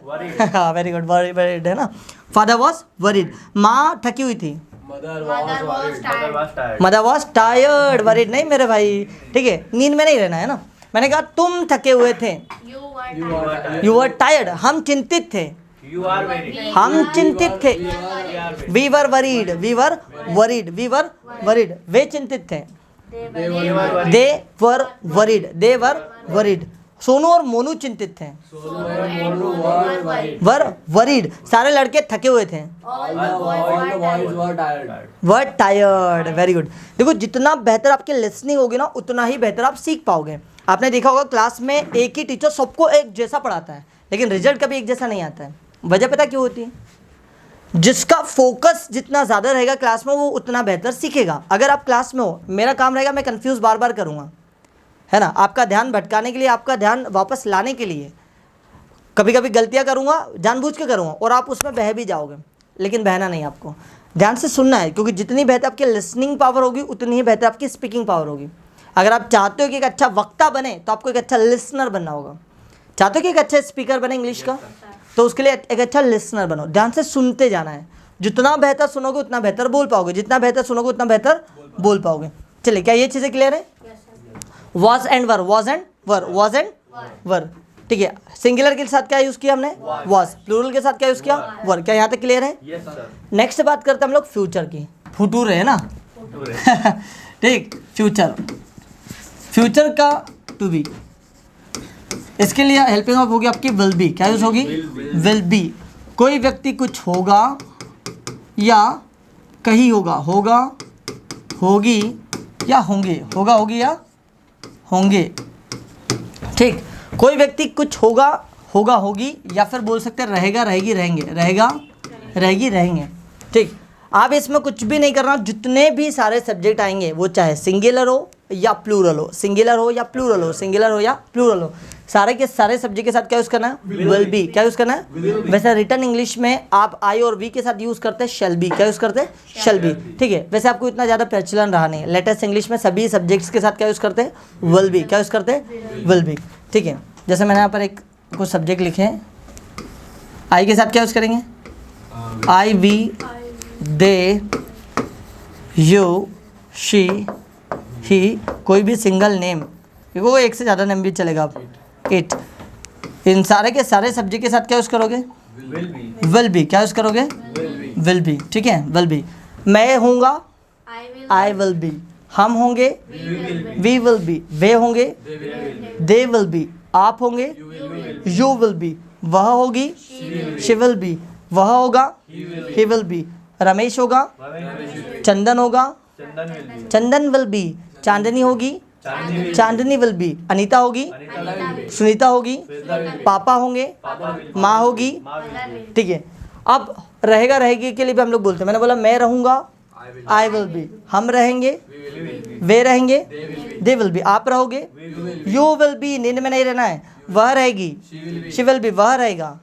वेरी गुड, वरीड है ना। Father was worried. माँ थकी हुई थी। मदर वॉज टायर्ड, वरीड नहीं मेरे भाई, ठीक है। नींद में नहीं रहना है ना। मैंने कहा तुम थके हुए थे। यू वर टायर्ड, हम चिंतित थे। वी वर वरीड, वे चिंतित थे। दे वर वरीड, सोनू और मोनू चिंतित थे। वरीड, सारे लड़के थके हुए थे। Were tired, very good. देखो जितना बेहतर आपकी लिसनिंग होगी ना उतना ही बेहतर आप सीख पाओगे। आपने देखा होगा क्लास में एक ही टीचर सबको एक जैसा पढ़ाता है, लेकिन रिजल्ट कभी एक जैसा नहीं आता है। वजह पता क्यों होती है? जिसका फोकस जितना ज़्यादा रहेगा क्लास में वो उतना बेहतर सीखेगा। अगर आप क्लास में हो, मेरा काम रहेगा मैं कंफ्यूज बार बार करूँगा, है ना, आपका ध्यान भटकाने के लिए, आपका ध्यान वापस लाने के लिए। कभी कभी गलतियाँ करूँगा, जानबूझ के करूँगा, और आप उसमें बह भी जाओगे, लेकिन बहना नहीं, आपको ध्यान से सुनना है। क्योंकि जितनी बेहतर आपकी लिसनिंग पावर होगी उतनी ही बेहतर आपकी स्पीकिंग पावर होगी। अगर आप चाहते हो कि एक अच्छा वक्ता बने तो आपको एक अच्छा लिसनर बनना होगा। चाहते हो कि एक अच्छा स्पीकर बने इंग्लिश का, तो उसके लिए एक अच्छा लिसनर बनो। ध्यान से सुनते जाना है। जितना बेहतर सुनोगे उतना बेहतर बोल पाओगे, जितना बेहतर सुनोगे उतना बेहतर बोल पाओगे। चलिए, क्या ये चीज़ें क्लियर है? वॉज एंड वर, ठीक है। सिंगुलर के साथ क्या यूज़ किया हमने? वॉज। प्लूरल के साथ क्या यूज़ किया? वर। क्या यहाँ तक क्लियर है? नेक्स्ट बात करते हैं हम लोग फ्यूचर की। फुटूर है ना ठीक। फ्यूचर का टू बी, इसके लिए हेल्पिंग ऑफ होगी आपकी विल बी। क्या यूज होगी? Will be. कोई व्यक्ति कुछ होगा या कहीं होगा, होगी या होंगे, होंगे, ठीक। कोई व्यक्ति कुछ होगा, होगी, या फिर बोल सकते हैं रहेगा, रहेंगे, ठीक। आप इसमें कुछ भी नहीं करना। जितने भी सारे सब्जेक्ट आएंगे वो चाहे सिंगुलर हो या प्लूरल हो, सारे के सारे सब्जेक्ट के साथ क्या यूज़ करना है? Will be. क्या यूज़ करना है? वैसे रिटर्न इंग्लिश में आप आई और वी के साथ यूज़ करते हैं शैल बी। क्या यूज़ करते हैं? शैल बी, ठीक है। वैसे आपको इतना ज़्यादा प्रचलन रहा नहीं है। लेटेस्ट इंग्लिश में सभी सब्जेक्ट्स के साथ क्या यूज़ करते हैं? Will be. क्या यूज़ करते हैं? विल बी, ठीक है। जैसे मैंने यहाँ पर कुछ सब्जेक्ट लिखे हैं। आई के साथ क्या यूज़ करेंगे? आई, वी, दे, यू, शी, ही, कोई भी सिंगल नेम, वो एक से ज़्यादा नेम भी चलेगा आप, इट। इन सारे के सारे सब्जेक्ट के साथ क्या यूज़ करोगे? Will be. क्या यूज़ करोगे? विल बी, ठीक है, विल बी। मैं होऊंगा, आई विल बी। हम होंगे, वी विल बी। वे होंगे, दे विल बी। आप होंगे, यू विल बी। वह होगी, शी विल बी। वह होगा, ही विल बी। रमेश होगा, चंदन होगा, चंदन विल बी। चांदनी होगी, चांदनी विल बी। अनीता होगी, सुनीता होगी। पापा होंगे, माँ होगी, ठीक है। अब रहेगा, रहेगी के लिए भी हम लोग बोलते हैं। मैंने बोला मैं रहूँगा, आई विल बी। हम रहेंगे, वे रहेंगे, दे विल बी। आप रहोगे, यू विल बी। नींद में नहीं रहना है। वह रहेगी, शी विल बी। वह रहेगा,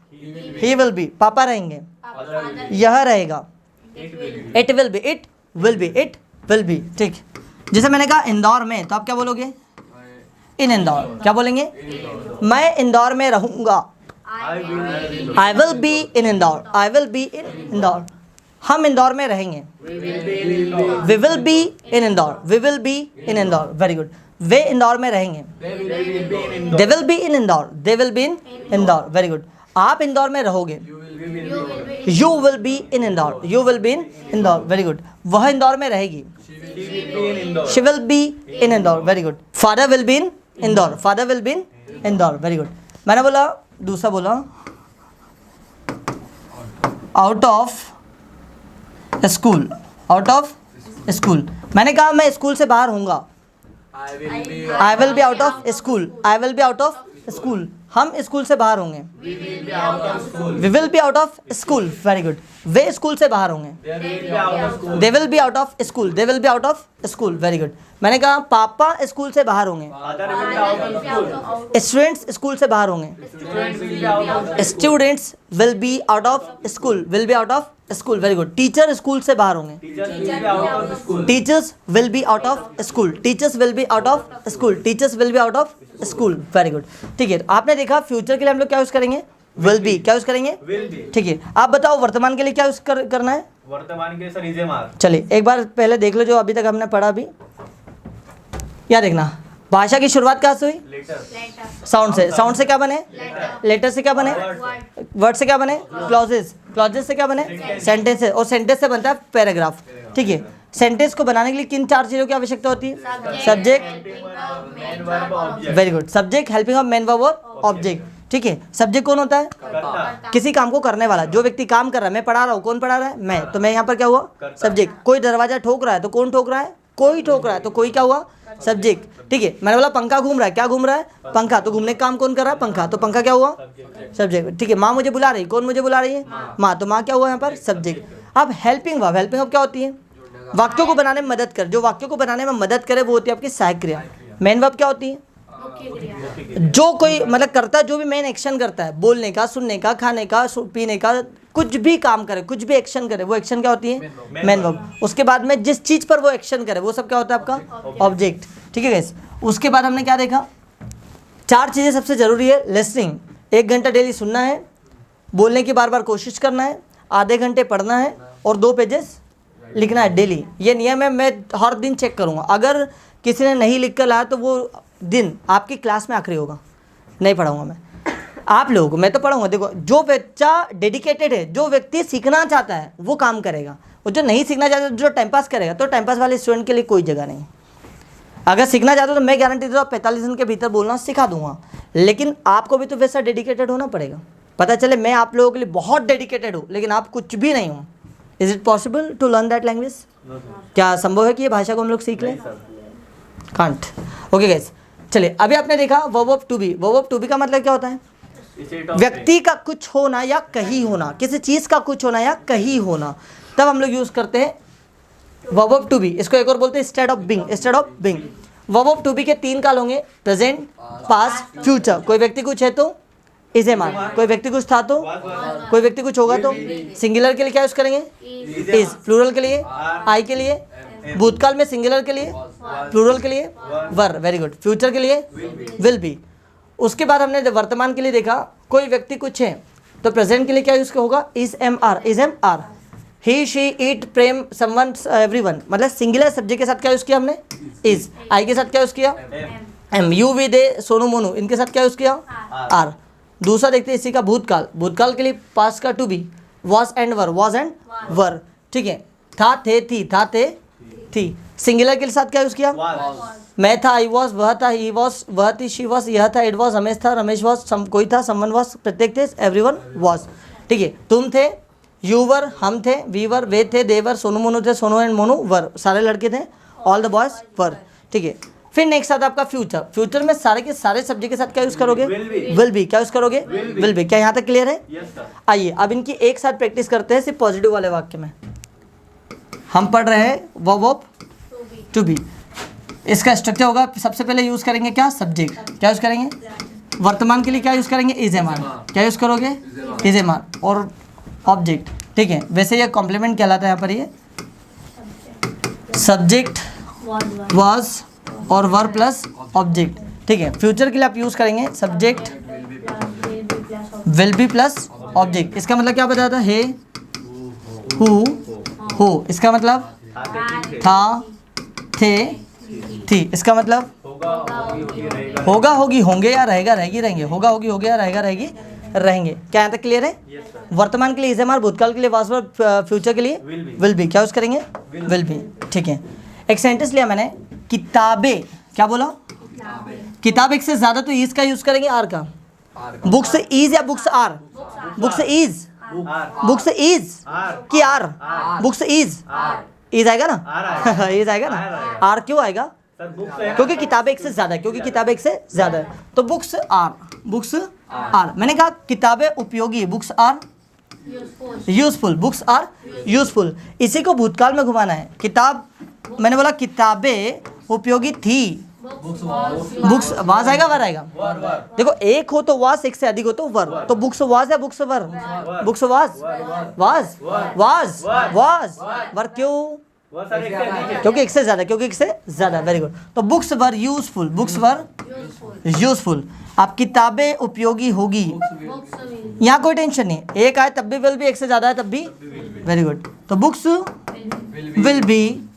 ही विल बी। पापा रहेंगे, यह रहेगा, it will be. It will be, ठीक। जैसे मैंने कहा इंदौर में, तो आप क्या बोलोगे? इन इंदौर। क्या बोलेंगे? मैं इंदौर में रहूँगा, I will be in Indore. हम इंदौर में रहेंगे, we will be in Indore, very good. वे इंदौर में रहेंगे, they will be in Indore, very good. आप इंदौर में रहोगे, you will be in Indore, you will be in Indore, very good. वह इंदौर में रहेगी, she will be in Indore, very good. Father will be in Indore, father will be in Indore, very good. मैंने बोला, दूसरा बोला out of school, out of school. मैंने कहा मैं स्कूल से बाहर हूँगा, I will be out of school, I will be out of school. हम स्कूल से बाहर होंगे, we will be out of school, very good. वे स्कूल से बाहर होंगे, they will be out of school, they will be out of school, very good. मैंने कहा पापा स्कूल से बाहर होंगे, स्टूडेंट्स स्कूल से बाहर होंगे, students will be out of school, will be out of school, very good. Teacher school से बाहर होंगे, teachers will be out of school, teachers will be out of school, teachers will be out of school, very good. ठीक है, आपने देखा future के लिए हम लोग क्या यूज करेंगे, विल बी। क्या यूज करेंगे, ठीक है। आप बताओ वर्तमान के लिए क्या यूज करना है, वर्तमान के सर इज एम आर। चलिए एक बार पहले देख लो जो अभी तक हमने पढ़ा। अभी या देखना, भाषा की शुरुआत कहाँ से हुई, साउंड से। साउंड से क्या बने, लेटर से क्या बने, वर्ड से क्या बने, क्लॉजेस, क्लॉजेस से क्या बने, सेंटेंसेस, और सेंटेंस से बनता है पैराग्राफ। ठीक है, सेंटेंस को बनाने के लिए किन 4 चीज़ों की आवश्यकता होती है, subject, very good, subject, helping of, main verb और ऑब्जेक्ट। ठीक है, सब्जेक्ट कौन होता है, किसी काम को करने वाला, जो व्यक्ति काम कर रहा है। मैं पढ़ा रहा हूँ, कौन पढ़ा रहा है, मैं, तो मैं यहाँ पर क्या हुआ, सब्जेक्ट। कोई दरवाजा ठोक रहा है तो कौन ठोक रहा है, कोई ठोक रहा है, तो कोई क्या हुआ, सब्जेक्ट। ठीक है, मैंने बोला पंखा घूम रहा है, क्या घूम रहा है, पंखा, तो घूमने का काम कौन कर रहा है, पंखा, तो पंखा क्या हुआ, सब्जेक्ट। ठीक है, माँ मुझे बुला रही, कौन मुझे बुला रही है, माँ, तो माँ क्या हुआ यहाँ पर, सब्जेक्ट। अब हेल्पिंग वर्ब, हेल्पिंग वर्ब क्या होती है, वाक्यों को बनाने में मदद कर, जो वाक्यों को बनाने में मदद करे वो होती है आपकी सहायक क्रिया। मेन वर्ब क्या होती है, जो कोई मतलब करता है, जो भी मेन एक्शन करता है, बोलने का, सुनने का, खाने का, पीने का, कुछ भी काम करे, कुछ भी एक्शन करे, वो एक्शन क्या होती है, मेन वर्ब। उसके बाद में जिस चीज पर वो एक्शन करे वो सब क्या होता है आपका, ऑब्जेक्ट। ठीक है गाइस, उसके बाद हमने क्या देखा, 4 चीजें सबसे जरूरी है। लिसनिंग, 1 घंटा डेली सुनना है, बोलने की बार बार कोशिश करना है, आधे घंटे पढ़ना है, और 2 पेजेस लिखना है डेली। ये नियम है, मैं हर दिन चेक करूँगा। अगर किसी ने नहीं लिख कर लाया तो वो दिन आपकी क्लास में आखिरी होगा, नहीं पढ़ाऊँगा मैं आप लोगों को, मैं तो पढ़ाऊँगा। देखो, जो बच्चा डेडिकेटेड है, जो व्यक्ति सीखना चाहता है वो काम करेगा, और जो नहीं सीखना चाहता, जो टाइम पास करेगा, तो टाइम पास वाले स्टूडेंट के लिए कोई जगह नहीं। अगर सीखना चाहते हो तो मैं गारंटी देता हूँ 45 दिन के भीतर बोलना सिखा दूंगा, लेकिन आपको भी तो वैसा डेडिकेटेड होना पड़ेगा। पता चले मैं आप लोगों के लिए बहुत डेडिकेटेड हूँ लेकिन आप कुछ भी नहीं हो। Is it possible to learn that language? क्या संभव है कि ये भाषा को हम लोग सीख लें? कांट। ओके गाइस, चलिए अभी आपने देखा verb of to be. Verb of to be का मतलब क्या होता है? व्यक्ति का कुछ होना या कहीं होना, किसी चीज़ का कुछ होना या कहीं होना, तब हम लोग यूज़ करते हैं वर्ब ऑफ टू बी। इसको एक और बोलते हैं state of being, state of being. Verb of to be के 3 काल होंगे, प्रेजेंट, पास्ट, फ्यूचर। कोई व्यक्ति कुछ है तो इज ए मान, कोई व्यक्ति कुछ था तो, कोई व्यक्ति कुछ होगा तो। सिंगुलर के लिए क्या यूज करेंगे? इज। प्लूरल के लिए आई के लिए, भूतकाल में सिंगुलर के लिए, प्लूरल के लिए वर। Very good. फ्यूचर के लिए विल बी। उसके बाद हमने वर्तमान के लिए देखा, कोई व्यक्ति कुछ है तो प्रेजेंट के लिए क्या यूज होगा? Is am are, is am are. He she it Prem someone everyone, मतलब सिंगुलर सब्जेक्ट के साथ क्या यूज किया हमने? इज। आई के साथ क्या यूज किया? एम। यू वी दे सोनू मोनू, इनके साथ क्या यूज किया? आर। दूसरा देखते हैं इसी का भूतकाल। भूतकाल के लिए पास्ट का to be, was and were, was and were. ठीक है, था थे थी, था थे थी। सिंगुलर के साथ क्या यूज किया? मैं था, आई वॉज, वह था, ही वॉज, वह थी, शी वॉज, यह था, इट वॉज, रमेश था, रमेश वॉज, कोई था, समवन वॉज, प्रत्येक थे, एवरीवन वॉज। ठीक है, तुम थे, यू वर, हम थे, वी वर, वे थे, दे वर, सोनू मोनू थे, सोनू एंड मोनू वर, सारे लड़के थे, ऑल द बॉयज वर। ठीक है, फिर नेक्स्ट आता है आपका फ्यूचर। फ्यूचर में सारे के सारे सब्जेक्ट के साथ क्या यूज करोगे? Will be. क्या यूज करोगे? Will be. क्या यहाँ तक क्लियर है? आइए अब इनकी एक साथ प्रैक्टिस करते हैं सिर्फ पॉजिटिव वाले वाक्य में। हम पढ़ रहे हैं वर्ब ऑफ टू बी। इसका स्ट्रक्चर होगा, सबसे पहले यूज करेंगे क्या? सब्जेक्ट। क्या यूज करेंगे? वर्तमान के लिए क्या यूज करेंगे? Is am are. क्या यूज करोगे? Is am are. और ऑब्जेक्ट। ठीक है, वैसे ये कॉम्प्लीमेंट कहलाता है यहाँ पर। ये सब्जेक्ट वाज और वर प्लस ऑब्जेक्ट। ठीक है, फ्यूचर के लिए आप यूज करेंगे subject will be plus object. इसका मतलब क्या बताया था? हे, हु, हो। इसका मतलब था, थे, थी। इसका मतलब होगा, होगी, होंगे या रहेगा, रहेगी, रहेंगे। होगा, होगी, होगे या रहेगा, रहेगी, रहेंगे। क्या यहाँ तक क्लियर है? Yes sir. वर्तमान के लिए इज एम आर, भूतकाल के लिए वाज वर्ब, फ्यूचर के लिए Will be। Will be. क्या यूज करेंगे? Will be. ठीक है, एक सेंटेंस लिया मैंने, किताबें, क्या बोला? किताब एक से ज्यादा तो इज का यूज करेंगे, आर का। बुक्स इज या books are? Books is, are books is कि आर? बुक्स इज, इज आएगा ना? इज आएगा ना? आर क्यों आएगा? सर बुक्स है क्योंकि किताबें एक से ज्यादा है, क्योंकि किताबें एक से ज्यादा है, तो बुक्स आर, बुक्स आर। मैंने कहा किताबें उपयोगी है, books are useful, books are useful. इसी को भूतकाल में घुमाना है। किताब, मैंने बोला किताबें उपयोगी थी, बुक्स वाज आएगा, वर आएगा? देखो एक हो तो वाज, एक से अधिक हो तो वर। तो बुक्स वाज या books were? Books was, was, was, was, were. क्यों? वो सर एक से अधिक है। क्योंकि एक से ज्यादा, क्योंकि एक से ज्यादा। Very good. तो books were useful, books were useful. आप किताबें उपयोगी होगी, यहाँ कोई टेंशन नहीं, एक आए तब भी विल भी, एक से ज्यादा है तब भी। Very good. तो books will be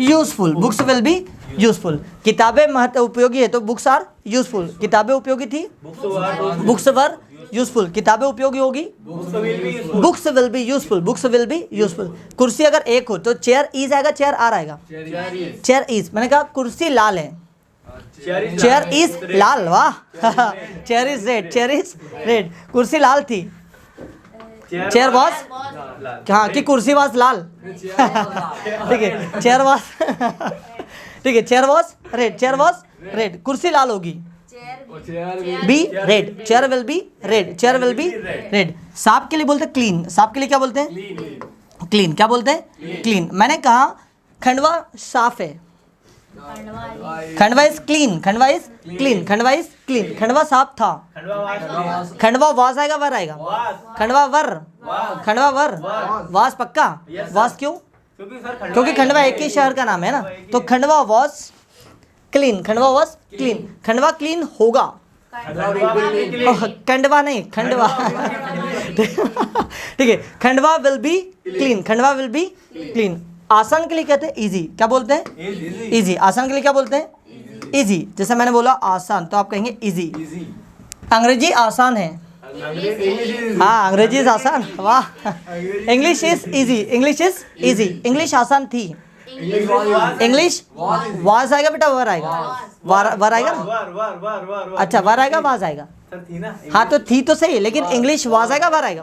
useful, books will be useful. किताबें महत्व उपयोगी है तो बुक्स आर यूजफुल। किताबें उपयोगी थी, बुक्स वर यूजफुल। किताबें उपयोगी होगी, books will be useful. Books will be useful, books will be useful. कुर्सी अगर एक हो तो चेयर इज आएगा, चेयर आर आएगा? Chair is. मैंने कहा कुर्सी लाल है, चेयर इज लाल, वाह। Chair is red, chair is red. कुर्सी लाल थी, चेयर वॉज, हाँ कि कुर्सी वॉज लाल। ठीक है, चेयर वॉज ठीक है, chair was red, chair was red. कुर्सी लाल होगी, be red, chair will be red, chair will be red. सांप के लिए बोलते हैं क्लीन, सांप के लिए क्या बोलते हैं? क्लीन। क्या बोलते हैं? क्लीन। मैंने कहा खंडवा साफ है, Khandwa is clean, Khandwa is clean, Khandwa is clean. Khandwa साफ था, खंडवा वाज आएगा, वर आएगा? खंडवा वर, खंडवा वर, वाज पक्का? वाज क्यों? क्योंकि खंडवा एक ही शहर का नाम है ना। तो Khandwa was clean, Khandwa was clean. Khandwa clean होगा, खंडवा नहीं, खंडवा। ठीक है, Khandwa will be clean, Khandwa will be clean. आसान के लिए कहते हैं इजी। क्या बोलते हैं? इजी। आसान के लिए क्या बोलते हैं? इजी। जैसे मैंने बोला आसान तो आप कहेंगे इजी। अंग्रेजी आसान है, हाँ अंग्रेजी इज आसान, वाह। English is easy, English is easy. English आसान थी, इंग्लिश वाज आएगा बेटा, वर आएगा? वर आएगा ना? अच्छा वर आएगा, वाज आएगा? हाँ तो थी तो सही, लेकिन इंग्लिश वाज आएगा, वर आएगा?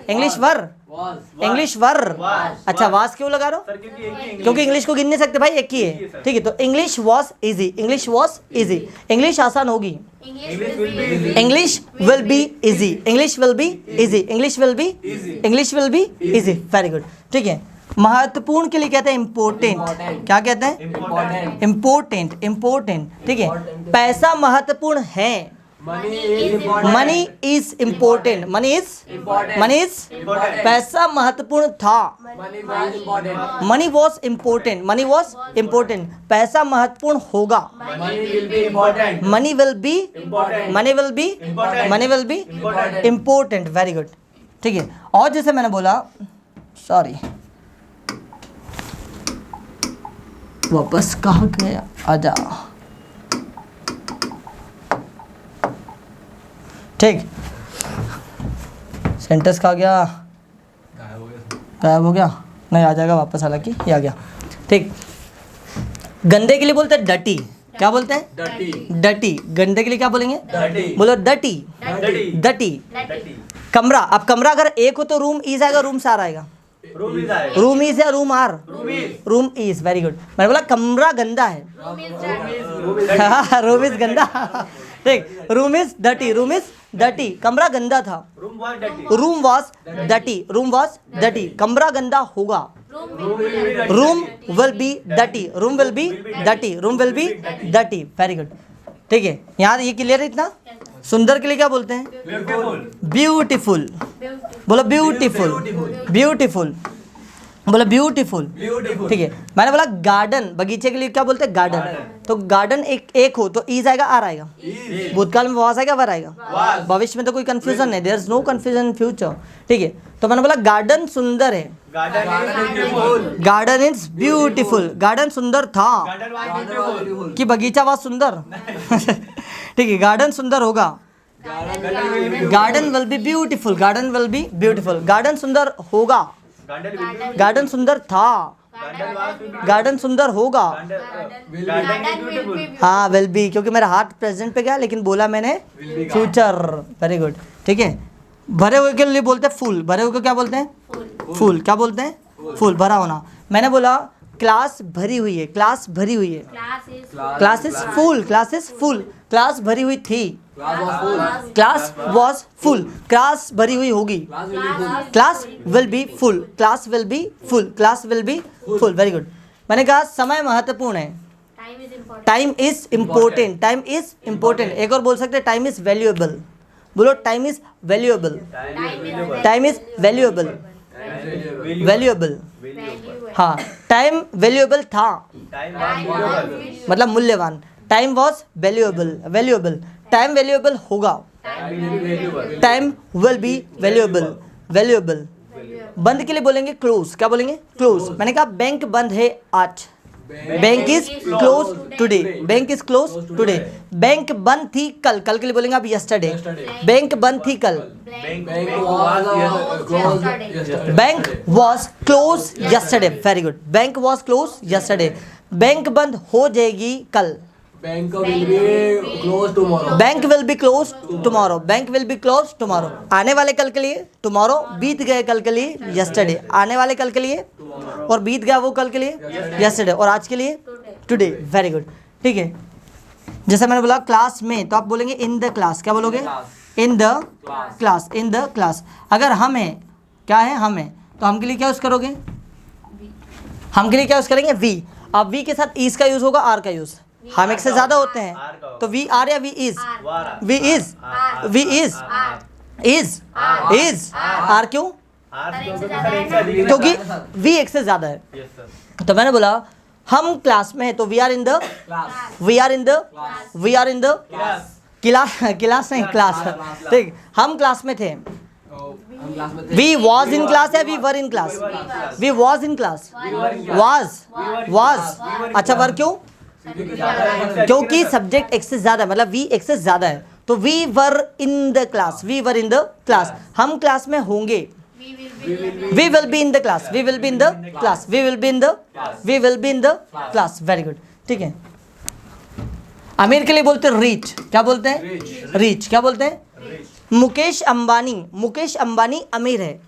इंग्लिश वर, इंग्लिश वर। अच्छा वाज क्यों लगा रहा हो? क्योंकि इंग्लिश को गिन नहीं सकते भाई, एक ही है। ठीक है, तो English was easy, English was easy. English आसान होगी, English will be easy, English will be easy, English will be, English will be easy. Very good. ठीक है, महत्वपूर्ण के लिए कहते हैं इम्पोर्टेंट। क्या कहते हैं? Important, important. ठीक है, पैसा महत्वपूर्ण है, money is important, money is, money is. पैसा महत्वपूर्ण था, money was important, money was important. पैसा महत्वपूर्ण होगा, money will be, money will be, money will be important. Very good. ठीक है, और जैसे मैंने बोला, सॉरी वापस कहाँ गया, आजा। ठीक, सेंटेंस कहाँ गया? गायब हो गया? नहीं, आ जाएगा वापस, हालांकि ये आ गया। ठीक, गंदे के लिए बोलते हैं डटी। क्या बोलते हैं? डटी। डटी। गंदे के लिए क्या बोलेंगे? डटी। बोलो डटी, डटी। कमरा, अब कमरा अगर एक हो तो रूम इज आएगा, रूम सार आएगा? रूम इज या room are? Room is. Very good. मैंने बोला कमरा गंदा है, रूम इज गंदा। ठीक, रूम इज डटी, रूम इज डटी। कमरा गंदा था, रूम वॉज डटी, रूम वॉज डटी। कमरा गंदा होगा, room will be डटी, room will be डटी, room will be डटी। Very good. ठीक है, यहाँ ये क्लियर है इतना? सुंदर के लिए क्या बोलते हैं? ब्यूटीफुल। बोलो ब्यूटीफुल, ब्यूटीफुल। बोलो ब्यूटीफुल। ठीक है, मैंने बोला गार्डन, बगीचे के लिए क्या बोलते हैं? गार्डन। तो गार्डन एक हो तो ईज आएगा, आर आएगा? भूतकाल में वाज आएगा, वर आएगा? भविष्य में तो कोई कंफ्यूजन नहीं, there is no confusion in future. ठीक है, तो मैंने बोला गार्डन सुंदर है, गार्डन इज ब्यूटीफुल। गार्डन सुंदर था कि बगीचा was सुंदर? ठीक है, गार्डन सुंदर होगा, garden will be beautiful, garden will be beautiful. Garden सुंदर होगा, गार्डन सुंदर था, गार्डन सुंदर होगा। हाँ विल बी, क्योंकि मेरा हाथ प्रेजेंट पे गया लेकिन बोला मैंने फ्यूचर। वेरी गुड, ठीक है। भरे हुए के लिए बोलते हैं फूल, भरे हुए को क्या बोलते हैं? फूल। क्या बोलते हैं? फूल, भरा होना। मैंने बोला क्लास भरी हुई है, क्लास भरी हुई है, class is full, class is full. Class भरी हुई थी, क्लास वॉज फुल। क्लास भरी हुई होगी, class will be full, class will be full, class will be full. Very good. मैंने कहा समय महत्वपूर्ण है, time is important, time is important. एक और बोल सकते हैं टाइम इज वैल्यूएबल। बोलो time is valuable, time is valuable, valuable. हाँ, टाइम वैल्यूएबल था, मतलब मूल्यवान। Time was valuable, valuable. Time valuable होगा, time will be valuable, valuable. बंद के लिए बोलेंगे क्लोज। क्या बोलेंगे? क्लोज। मैंने कहा बैंक बंद है आज, bank is close today, bank is close today. Bank बंद थी कल, कल के लिए बोलेंगे आप यस्टरडे। बैंक बंद थी कल, bank was close yesterday. Very good, bank was close yesterday. Bank बंद हो जाएगी कल, bank will be close tomorrow, bank will be close tomorrow, bank will be close tomorrow. आने वाले कल के लिए टुमारो, बीत गए कल के लिए यस्टरडे। आने वाले कल के लिए और बीत गया वो कल के लिए यस्टरडे, और आज के लिए टुडे। वेरी गुड, ठीक है। जैसे मैंने बोला क्लास में, तो आप बोलेंगे इन द क्लास। क्या बोलोगे? इन the class, in the class. अगर हम है, क्या है? हम है, तो हम के लिए क्या यूज करोगे? हम के लिए क्या यूज करेंगे? वी। अब वी के साथ इज का यूज होगा, आर का यूज। हम एक से ज्यादा होते हैं तो वी आर या we is? We is, we is, is are. क्यों? क्योंकि वी एक से ज्यादा है। तो मैंने बोला हम क्लास में है तो we are in the, we are in the, we are in the class, class नहीं क्लास, ठीक। हम क्लास में थे, वी वॉज इन क्लास या we were in class? We was in class, was, was. अच्छा वर क्यों? क्योंकि subject एक से ज्यादा, मतलब वी एक से ज्यादा है। तो we were in the class, we were in the class. हम क्लास में होंगे, we will be in the class, we will be in the class, we will be in the, we will be in the class. Very good, ठीक है। अमीर के लिए बोलते हैं रीच। क्या बोलते हैं? रीच। क्या बोलते हैं? मुकेश अंबानी, मुकेश अंबानी अमीर है,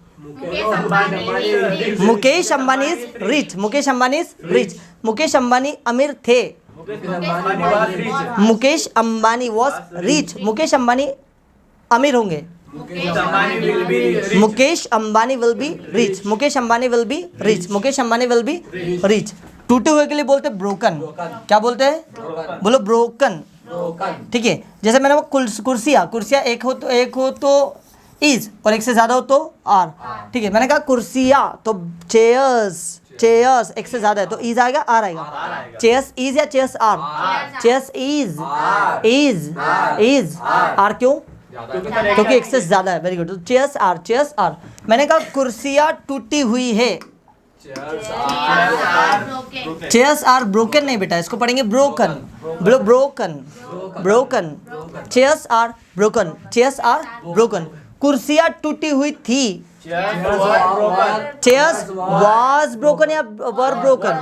Mukesh Ambani is rich, Mukesh Ambani is rich. Mukesh Ambani अमीर थे, मुकेश अंबानी वॉज रिच। मुकेश अंबानी अमीर होंगे, Mukesh Ambani will be rich, Mukesh Ambani will be rich, Mukesh Ambani will be rich. टूटे हुए के लिए बोलते ब्रोकन। क्या बोलते हैं? बोलो ब्रोकन, ठीक है। जैसे मैंने कुर्सियाँ, कुर्सियाँ एक हो तो इज, और एक से ज्यादा हो तो आर, ठीक है। मैंने कहा कुर्सियाँ तो चेयर्स, चेयर्स एक से ज्यादा है तो इज आएगा, आर आएगा। चेयर्स इज या chairs are? Chairs is, is, is are. क्यों? क्योंकि एक से ज्यादा है। वेरी गुड, तो चेयर्स आर, चेयर्स आर। मैंने कहा कुर्सियाँ टूटी हुई है, चेयर्स आर ब्रोकन नहीं बेटा, इसको पढ़ेंगे ब्रोकन। बोलो broken, broken. Chairs are broken, chairs are broken. कुर्सियाँ टूटी हुई थी, चेयर्स वाज ब्रोकन या were broken?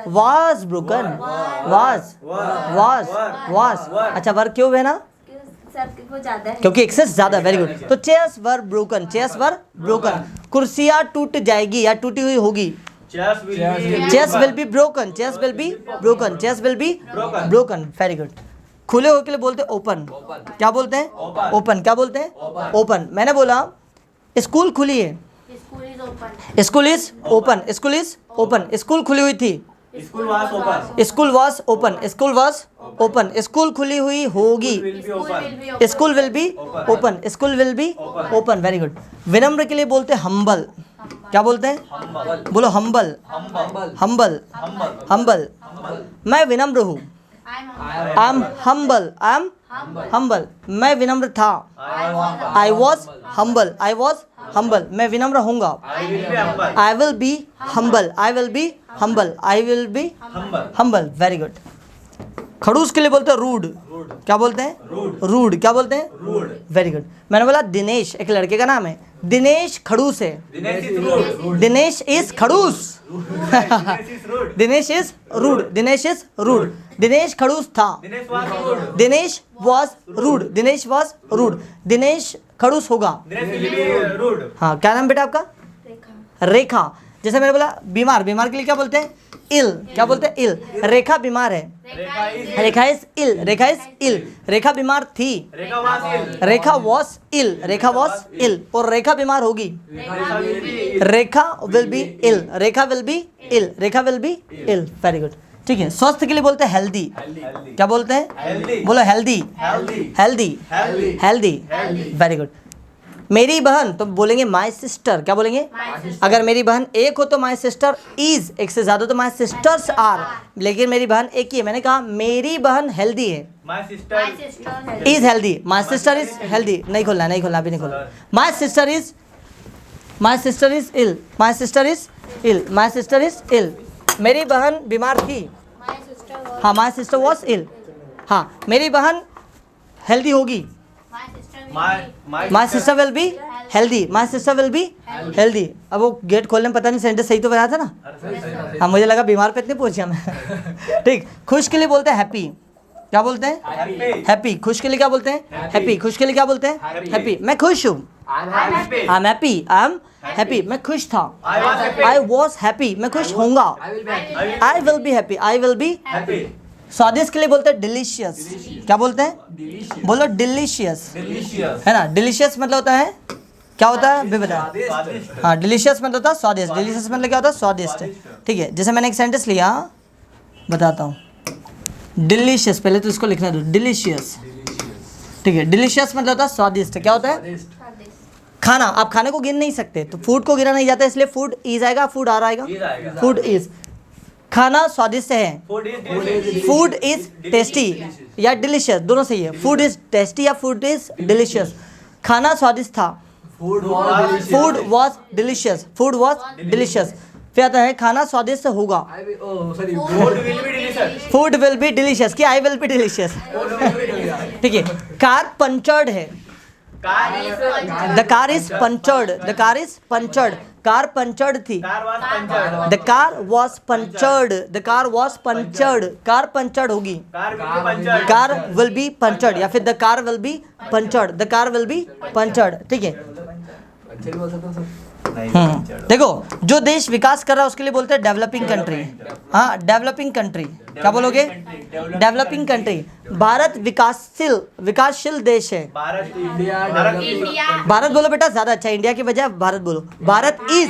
Was broken, was, was, was. अच्छा वर क्यों है ना? क्योंकि एक से ज्यादा। वेरी गुड, तो chairs were broken, chairs were broken. कुर्सियाँ टूट जाएगी या टूटी हुई होगी, chairs will be broken, chairs will be broken, chairs will be broken. Very good. खुले हुए के लिए बोलते हैं ओपन। क्या बोलते हैं? ओपन। क्या बोलते हैं? ओपन। मैंने बोला स्कूल खुली है, school is open, school is open. School खुली हुई थी, school was open, school was open. School खुली हुई होगी, school will be open, school will be open. Very good. विनम्र के लिए बोलते हैं हम्बल। क्या बोलते हैं? बोलो हम्बल, हम्बल, हम्बल। मैं विनम्र हूँ, I am humble, I am humble. मैं विनम्र था, I was humble, I was humble. मैं विनम्र होऊंगा, आई will be humble, I will be humble, I will be humble. Very good. खड़ूस के लिए बोलते हैं रूड। क्या बोलते हैं? रूड। क्या बोलते हैं? Very good. मैंने बोला दिनेश एक लड़के का नाम है, दिनेश खड़ूस है। दिनेश इज खड़ूस। Dinesh is rude. Dinesh is rude. Dinesh खड़ूस था। Dinesh was rude. Dinesh was rude. Dinesh खड़ूस होगा। हाँ, क्या नाम बेटा आपका? रेखा। जैसे मैंने बोला बीमार, बीमार के लिए क्या बोलते हैं? इल। क्या बोलते हैं? इल। रेखा बीमार है। रेखा इज इल। रेखा इज इल। रेखा बीमार थी। Rekha was ill. Rekha was ill. और रेखा बीमार होगी। Rekha will be ill. Rekha will be ill. Rekha will be ill. Very good. ठीक है, स्वस्थ के लिए बोलते हैं हेल्दी। क्या बोलते हैं? बोलो healthy. Healthy. Healthy. Very good. मेरी बहन तो बोलेंगे माई सिस्टर। क्या बोलेंगे? अगर मेरी बहन एक हो तो माई सिस्टर इज, एक से ज्यादा तो माई सिस्टर्स आर, लेकिन मेरी बहन एक ही है। मैंने कहा मेरी बहन हेल्दी है। Is healthy. My sister is healthy. नहीं खोलना, नहीं खोलना, अभी नहीं खोलना। My sister is ill. My sister is ill. My sister is ill. मेरी बहन बीमार थी। हाँ, माई सिस्टर वॉज इल। हाँ, मेरी बहन हेल्दी होगी। My sister will be healthy. My sister will be healthy. अब वो गेट खोलने में पता नहीं सेंटेंस सही तो बनाया था ना। हाँ, मुझे लगा बीमार पे इतने पहुंच गया मैं। ठीक। खुश के लिए बोलते हैं हैप्पी। क्या बोलते हैं? हैप्पी। खुश के लिए क्या बोलते हैं? हैप्पी। खुश के लिए क्या बोलते हैं? हैप्पी। मैं खुश हूँ। I am happy. I am happy. मैं खुश था। I was happy. मैं खुश होऊंगा। आई will be happy. I will be happy. स्वादिष्ट के लिए बोलते हैं डिलीशियस। क्या बोलते हैं? बोलो डिलीशियस। है ना? डिलीशियस मतलब होता है, क्या होता है? भी बताया। हाँ, डिलीशियस मतलब होता है स्वादिष्ट। डिलीशियस मतलब क्या होता है? स्वादिष्ट। ठीक है, जैसे मैंने एक सेंटेंस लिया, बताता हूँ। डिलीशियस, पहले तो इसको लिखना दो। डिलीशियस। ठीक है, डिलीशियस मतलब होता है स्वादिष्ट। क्या होता है? खाना। आप खाने को गिन नहीं सकते, तो फूड को गिना नहीं जाता, इसलिए फूड इज आएगा, फूड आर आएगा। Food is. खाना स्वादिष्ट है। फूड इज टेस्टी या डिलीशियस, दोनों सही है। फूड इज टेस्टी या फूड इज डिलीशियस। खाना स्वादिष्ट था। Food was delicious. Food was delicious. फिर आता है खाना स्वादिष्ट होगा। फूड विल बी डिलीशियस कि आई विल बी डिलीशियस। ठीक है, कार पंचर्ड है। The car is punctured. The car is punctured. Car punctured थी। The car was punctured. The car was punctured. Car punctured होगी। कार विल बी पंचर्ड या फिर the car will be punctured. The car will be punctured. ठीक है। देखो, जो देश विकास कर रहा है उसके लिए बोलते हैं डेवलपिंग कंट्री। हाँ, डेवलपिंग कंट्री। क्या बोलोगे? Developing country. भारत विकासशील देश है। भारत बोलो बेटा, ज्यादा अच्छा। इंडिया के बजाय भारत बोलो। Bharat is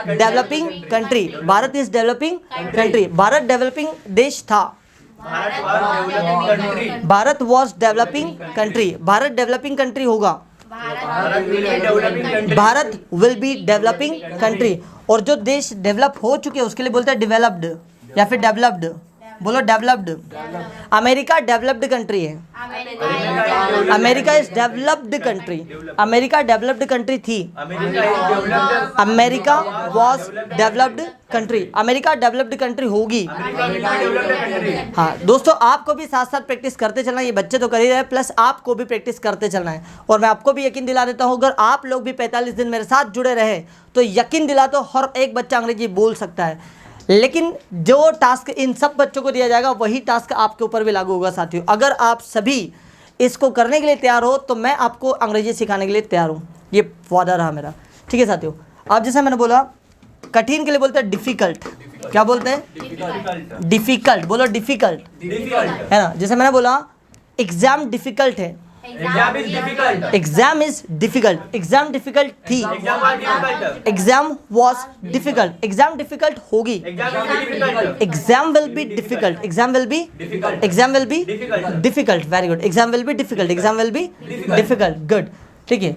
developing country. Bharat is developing country. Bharat developing देश था। Bharat was developing country. Bharat developing country होगा। Bharat will be developing country. और जो देश डेवलप हो चुके हैं उसके लिए बोलते हैं डेवलप्ड या फिर डेवलप्ड। बोलो डेवलप्ड। अमेरिका डेवलप्ड कंट्री है। America is developed country. America developed country थी। America was developed country. America developed country होगी। हाँ दोस्तों, आपको भी साथ साथ प्रैक्टिस करते चलना है। ये बच्चे तो कर ही रहे हैं, प्लस आपको भी प्रैक्टिस करते चलना है। और मैं आपको भी यकीन दिला देता हूँ, अगर आप लोग भी 45 दिन मेरे साथ जुड़े रहे तो यकीन दिला तो हर एक बच्चा अंग्रेजी बोल सकता है। लेकिन जो टास्क इन सब बच्चों को दिया जाएगा वही टास्क आपके ऊपर भी लागू होगा साथियों। अगर आप सभी इसको करने के लिए तैयार हो तो मैं आपको अंग्रेजी सिखाने के लिए तैयार हूँ, ये वादा रहा मेरा। ठीक है साथियों, अब जैसे मैंने बोला कठिन के लिए बोलते हैं डिफिकल्ट। क्या बोलते हैं? डिफिकल्ट। बोलो डिफिकल्ट, है ना। जैसे मैंने बोला एग्जाम डिफिकल्ट है। Exam is difficult. Exam difficult थी। Exam was difficult. Exam difficult होगी। Exam will be difficult. Exam will be difficult. Very good. Exam will be difficult. Exam will be difficult. Good. ठीक है,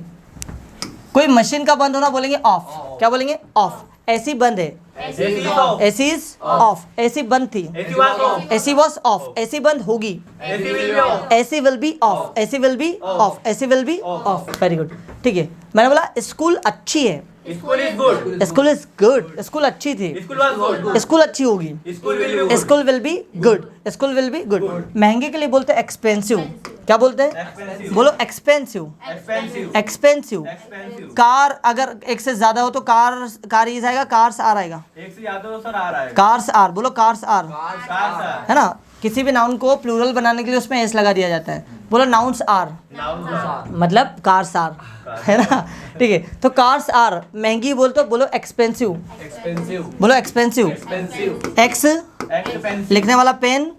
कोई machine का बंद होना बोलेंगे ऑफ। क्या बोलेंगे? ऑफ। एसी बंद है, AC is off. AC is of. AC बंद थी, AC was off. AC was of. AC बंद होगी, AC will be off. AC will be of. AC will be of. AC will be of. Very good. ठीक है, मैंने बोला school अच्छी है, School is good. School is good. School अच्छी थी, School was good. स्कूल अच्छी होगी, School will be good. School will be good. School will be good. महंगे के लिए बोलते हैं एक्सपेंसिव। क्या बोलते हैं? Expensive. बोलो expensive. Expensive. Expensive. Expensive. Car अगर एक से ज्यादा हो तो कार इज आएगा, कार्स आर आएगा। एक से ज्यादा तो सर आ रहा है। कार्स आर, बोलो कार्स आर, कार सर। है ना। किसी भी नाउन को प्लूरल बनाने के लिए उसमें एस लगा दिया जाता है। बोलो नाउन्स आर, नाउन सर। मतलब कार्स आर, है ना। ठीक है, तो कार्स आर महंगी बोल तो बोलो एक्सपेंसिव। एक्सपेंसिव, बोलो एक्सपेंसिव। Expensive, x Expensive. लिखने वाला पेन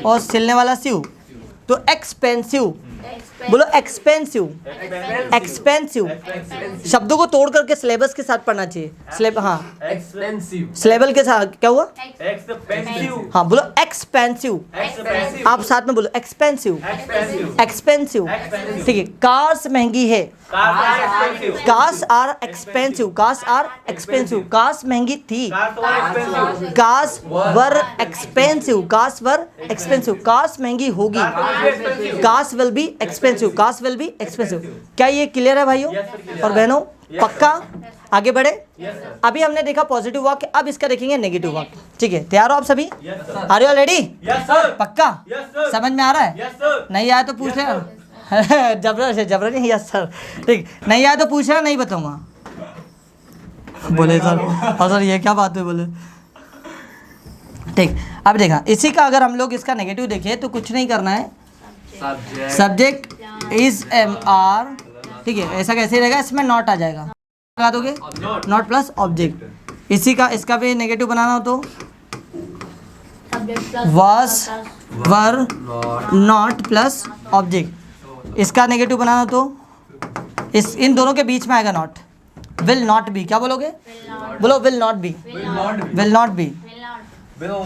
और सिलने वाला सिव, तो एक्सपेंसिव। बोलो एक्सपेंसिव। एक्सपेंसिव। शब्दों को तोड़ करके सिलेबस के साथ पढ़ना चाहिए। हाँ, एक्सपेंसिव, सिलेबल के साथ क्या हुआ? Expensive. हाँ, बोलो एक्सपेंसिव। Expensive. आप साथ में बोलो एक्सपेंसिव। Expensive. एक्सपेंसिव। Expensive. ठीक है, कार्स महंगी है, Cars are expensive. Cars are expensive. Cars are expensive. Cars महंगी थी, Cars were expensive. Cars were expensive. Cars were expensive. Cars महंगी होगी, Cars will be expensive. Cars will be expensive. Cars will be expensive. क्या ये clear है भाइयों Yes, sir, clear. और बहनों? पक्का? आगे बढ़े। Yes, sir. अभी हमने देखा पॉजिटिव वाक्य, अब इसका देखेंगे नेगेटिव वाक्य। ठीक है, तैयार हो आप सभी? Yes, sir. Are you ready? Yes, sir. पक्का? Yes, sir. समझ में आ रहा है? Yes, sir. नहीं आया तो पूछ Yes, लेना। जबरन से जबरन नहीं, यस सर। ठीक, नहीं आया तो पूछना, नहीं बताऊंगा। बोले सर, और सर ये क्या बात है बोले। ठीक, अब देखा इसी का अगर हम लोग इसका नेगेटिव देखें तो कुछ नहीं करना है। Subject, subject is am are. ठीक है, ऐसा कैसे रहेगा? इसमें नॉट आ जाएगा, लगा दोगे नॉट प्लस ऑब्जेक्ट। इसी का इसका भी नेगेटिव बनाना हो तो was were not plus object. इसका नेगेटिव बनाना तो इस इन दोनों के बीच में आएगा नॉट। विल नॉट बी, क्या बोलोगे? बोलो will not B. Will not B.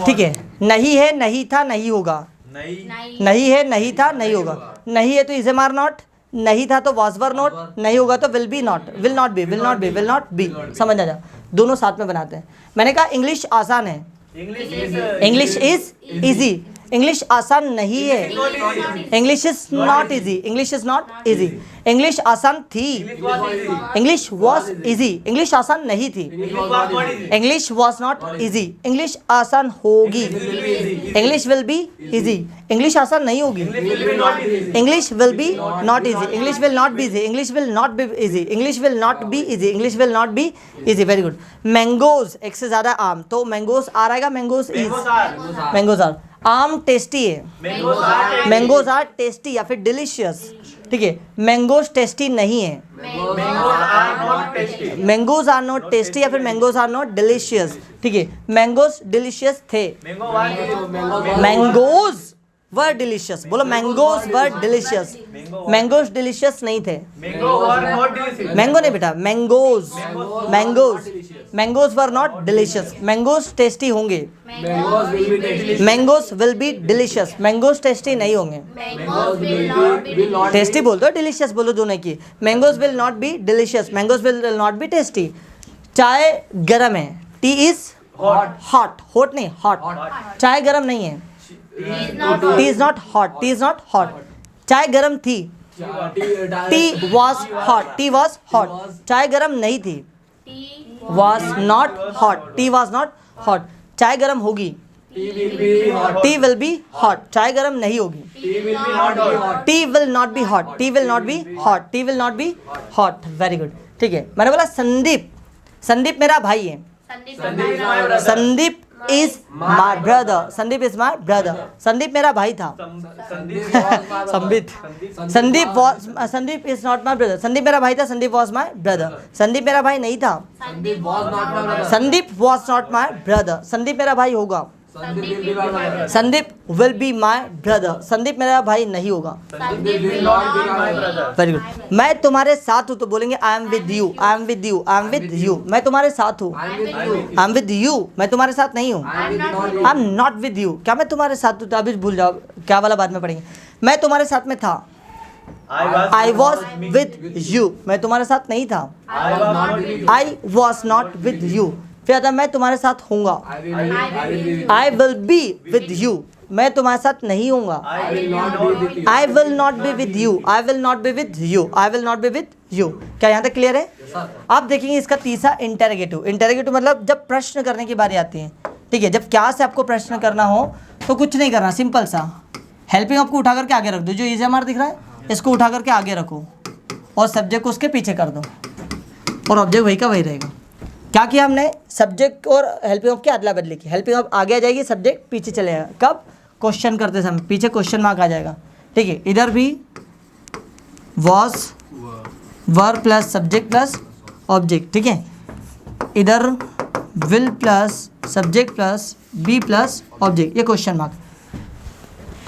ठीक है, नहीं है, नहीं था, नहीं होगा। नहीं। नहीं है, नहीं था, नहीं होगा। नहीं है तो इज एम आर नॉट, नहीं था तो वाज वर नॉट, नहीं होगा तो will be not. Will not B, will not B, will not B. समझ आ जा, दोनों साथ में बनाते हैं। मैंने कहा इंग्लिश आसान है, English is English is easy. English आसान नहीं है, English is not easy. English is not easy. English आसान थी, इंग्लिश वॉज इजी। इंग्लिश आसान नहीं थी, English was not easy. English आसान होगी, English will be easy. English आसान नहीं होगी, English will be not easy. English will not be easy. English will not be easy. English will not be easy. English will not be easy. Very good. Mangoes, एक से ज्यादा आम, तो mangoes आ रहेगा, mangoes is. Mangoes are, आम tasty है, mangoes are tasty या फिर डिलीशियस। ठीक है, मैंगोज टेस्टी नहीं है, मैंगोज आर नॉट टेस्टी या फिर मैंगोज आर नॉट डिलीशियस। ठीक है, मैंगोज डिलीशियस थे, मैंगोज वर डिलीशियस। बोलो mangoes were delicious. Mangoes delicious नहीं थे, मैंगो नहीं बेटा, mangoes. Mangoes, mangoes were not delicious. Mangoes tasty होंगे, mangoes will be tasty, mangoes will be delicious. Mangoes tasty नहीं होंगे, टेस्टी बोल दो, डिलीशियस बोलो, दोनों की। Mangoes will not be delicious, mangoes will not be tasty. चाय गर्म है, टी इज हॉट। हॉट नहीं, हॉट। चाय गर्म नहीं है, tea is not hot. T is not hot. चाय गर्म थी, T was hot. T was hot. चाय गर्म नहीं थी, was not hot. T was not hot. चाय गर्म होगी, टी विल बी हॉट। चाय गर्म नहीं होगी, T will not be hot. T will not be hot. T will not be hot. Very good. ठीक है, मैंने बोला संदीप, संदीप मेरा भाई है, Sandeep is my brother. Sandeep is my brother. Sandeep मेरा भाई था, Sandeep. Sandeep is not my brother. Sandeep मेरा भाई था, Sandeep was my brother. Sandeep मेरा भाई नहीं था, Sandeep was not my brother. Sandeep मेरा भाई होगा, Sandeep will be my brother. Sandeep मेरा भाई नहीं होगा। Very good. मैं तुम्हारे साथ हूँ तो बोलेंगे I am with you. I am with you, I am with you. मैं तुम्हारे साथ हूँ, आई एम विद यू। मैं तुम्हारे साथ नहीं हूँ, I am not with you. क्या मैं तुम्हारे साथ हूँ? तो अभी भूल जाओ, क्या वाला बाद में पढ़ेंगे। मैं तुम्हारे साथ में था, आई वॉज विद यू, मैं तुम्हारे साथ नहीं था. I was not with you. फिर आता है मैं तुम्हारे साथ हूँगा. I will be with you, मैं तुम्हारे साथ नहीं हूँगा. I will not be with you. I will not be with you. I will not be with you. क्या यहाँ तक क्लियर है? आप देखेंगे इसका तीसरा इंटेरोगेटिव. इंटेरोगेटिव मतलब जब प्रश्न करने की बारी आती है, ठीक है, जब क्या से आपको प्रश्न करना हो तो कुछ नहीं करना, सिंपल सा हेल्पिंग आपको उठा करके आगे रख दो. जो इज दिख रहा है इसको उठा करके आगे रखो और सब्जेक्ट को उसके पीछे कर दो और ऑब्जेक्ट वही का वही रहेगा. क्या किया हमने? सब्जेक्ट और हेल्पिंग ऑफ की अदला बदली की. हेल्पिंग ऑफ आगे आ जाएगी, सब्जेक्ट पीछे चलेगा. कब? क्वेश्चन करते समय पीछे क्वेश्चन मार्क आ जाएगा. ठीक है, इधर भी was were plus subject plus object. ठीक है, इधर will plus subject plus be plus object, ये क्वेश्चन मार्क.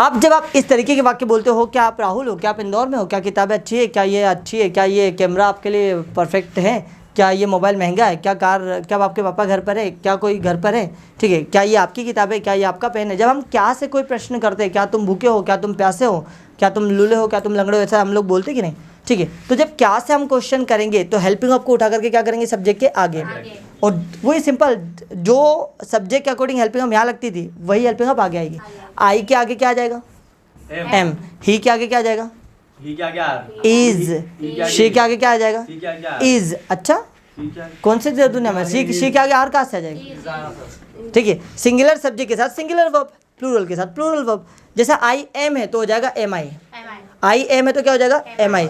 अब जब आप इस तरीके के वाक्य बोलते हो, क्या आप राहुल हो, क्या आप इंदौर में हो, क्या किताबें अच्छी है, क्या ये अच्छी है, क्या ये कैमरा आपके लिए परफेक्ट है, क्या ये मोबाइल महंगा है, क्या कार, क्या आपके पापा घर पर है, क्या कोई घर पर है, ठीक है, क्या ये आपकी किताब है, क्या ये आपका पेन है. जब हम क्या से कोई प्रश्न करते हैं, क्या तुम भूखे हो, क्या तुम प्यासे हो, क्या तुम लूले हो, क्या तुम लंगड़े हो, ऐसा हम लोग बोलते कि नहीं. ठीक है, तो जब क्या से हम क्वेश्चन करेंगे तो हेल्पिंग आपको उठा करके क्या करेंगे? सब्जेक्ट के आगे. और वही सिंपल, जो सब्जेक्ट के अकॉर्डिंग हेल्पिंग हम यहाँ लगती थी वही हेल्पिंग आप आगे आएगी. आई के आगे क्या आ जाएगा? एम. ही के आगे क्या आ जाएगा? इज. शी के आगे क्या आ जाएगा? इज. अच्छा, कौन से दुनिया में शी के आगे आर कहाँ से आ जाएगा? ठीक है, सिंगुलर सब्जेक्ट के साथ सिंगुलर वर्ब, प्लूरल के साथ प्लूरल वर्ब. जैसा आई एम है तो हो जाएगा एम आई. आई एम है तो क्या हो जाएगा? M I.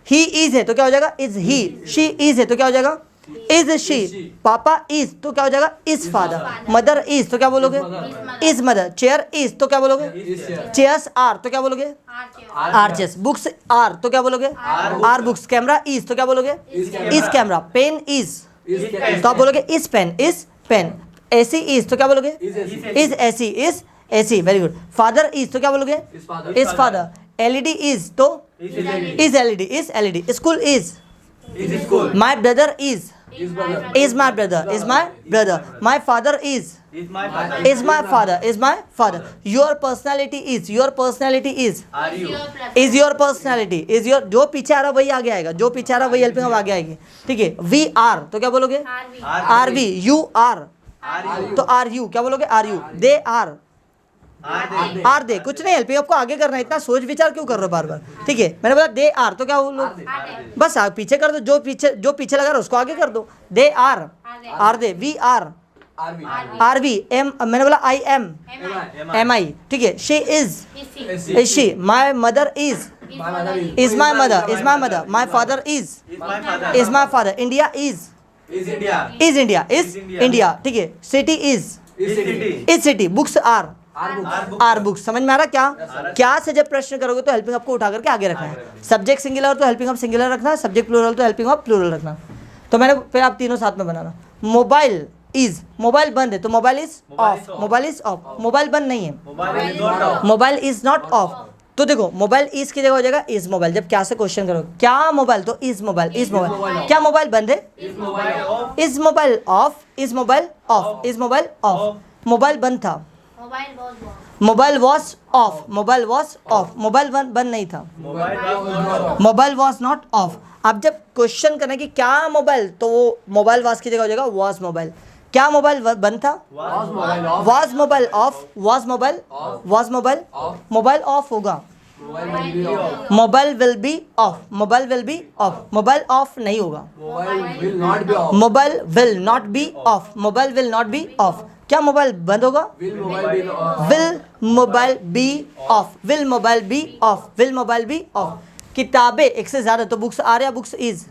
ही इज है तो क्या हो जाएगा? Is he. शी इज है तो क्या हो जाएगा? Is she. पापा इज तो क्या हो जाएगा? Is father. मदर इज तो क्या बोलोगे? Is mother. चेयर इज तो क्या बोलोगे? चेयर्स आर तो क्या बोलोगे? Are chairs. बुक्स आर तो क्या बोलोगे? Are books. कैमरा इज तो क्या बोलोगे? Is camera. पेन इज तो आप बोलोगे is pen. Is pen. AC is तो क्या बोलोगे? Is AC. Is AC. Very good. Father is तो क्या बोलोगे? Is father. एलईडी इज तो is LED. Is LED. School is. My brother is. Is my brother. Is my brother. My father is. Is my father. Is my father. Your personality is. Your personality is. Is your personality. Is your. जो पीछे आ रहा वही आगे आएगा. जो पीछे आ रहा वही हेल्पिंग आगे आएगी. ठीक है. We are तो क्या बोलोगे? Are we. You are तो are you क्या बोलोगे? Are you. They are. Are they. कुछ नहीं, हेल्पिंग आपको आगे करना है. इतना सोच विचार क्यों कर रहे हो बार बार? ठीक है, मैंने बोला दे आर तो क्या बोलो? बस आप पीछे कर दो. जो पीछे लगा रहा उसको आगे कर दो. They are. Are they. We are. Are we. Am. मैंने बोला आई एम. Am I. ठीक है. She is. Is she. My mother is. Is my mother. Is my mother. My father is. Is my father. India is. Is India. Is India. ठीक है. City is. Is city. Books are. Are books. समझ में आ रहा? क्या से जब प्रश्न करोगे तो हेल्पिंग आपको उठा करके आगे रखना है. सब्जेक्ट सिंगुलर तो हेल्पिंग आप सिंगुलर रखना. सब्जेक्ट प्लूरल तो हेल्पिंग आप प्लूरल रखना. तो मैंने फिर आप तीनों साथ में बनाना. Mobile is. मोबाइल बंद है तो mobile is of. Mobile is of. Mobile बंद नहीं है. Mobile is not of. तो देखो मोबाइल इज की जगह हो जाएगा इज मोबाइल. जब क्या से क्वेश्चन करो क्या मोबाइल तो इज मोबाइल. Is mobile. क्या मोबाइल बंद है? Is mobile of. Is mobile of. Is mobile of. Mobile बंद था. Mobile was of. Mobile was of. Mobile बंद नहीं था. Mobile was not of. आप जब क्वेश्चन करें कि क्या मोबाइल तो वो मोबाइल वॉज की जगह हो जाएगा वॉज मोबाइल. क्या मोबाइल बंद था? Was mobile off. Was mobile. Was mobile. Mobile off होगा. Mobile will be off. Mobile will be off. Mobile off नहीं होगा. Mobile will not be off. Mobile will not be off. क्या mobile बंद होगा? Will mobile be off. Will mobile be off. Will mobile be off. किताबें एक से ज्यादा तो बुक्स आर या बुक्स इज.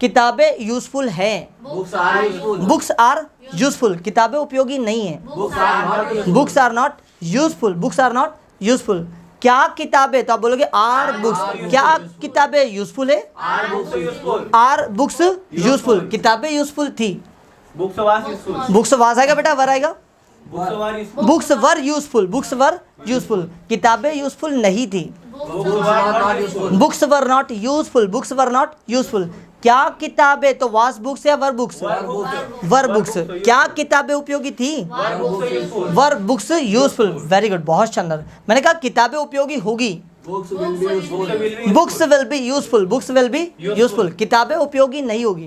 किताबें यूजफुल हैं. Books are useful. किताबें उपयोगी नहीं है. Books are not useful. Books are not useful. क्या किताबें तो आप बोलोगे आर बुक्स. क्या किताबें यूजफुल है? Are books useful. किताबें यूजफुल थी. बुक्स वाज आएगा बेटा, वर आएगा. Books were useful. Books were useful. किताबें यूजफुल नहीं थी. Books were not useful. Books were not useful. क्या किताबें तो वाज बुक्स या वर बुक्स? Were books. क्या किताबें उपयोगी थी? वर बुक्स यूजफुल. वेरी गुड, बहुत शानदार. मैंने कहा किताबें उपयोगी होगी Books will be useful. Books will be useful, books will be useful, किताबें उपयोगी नहीं होगी,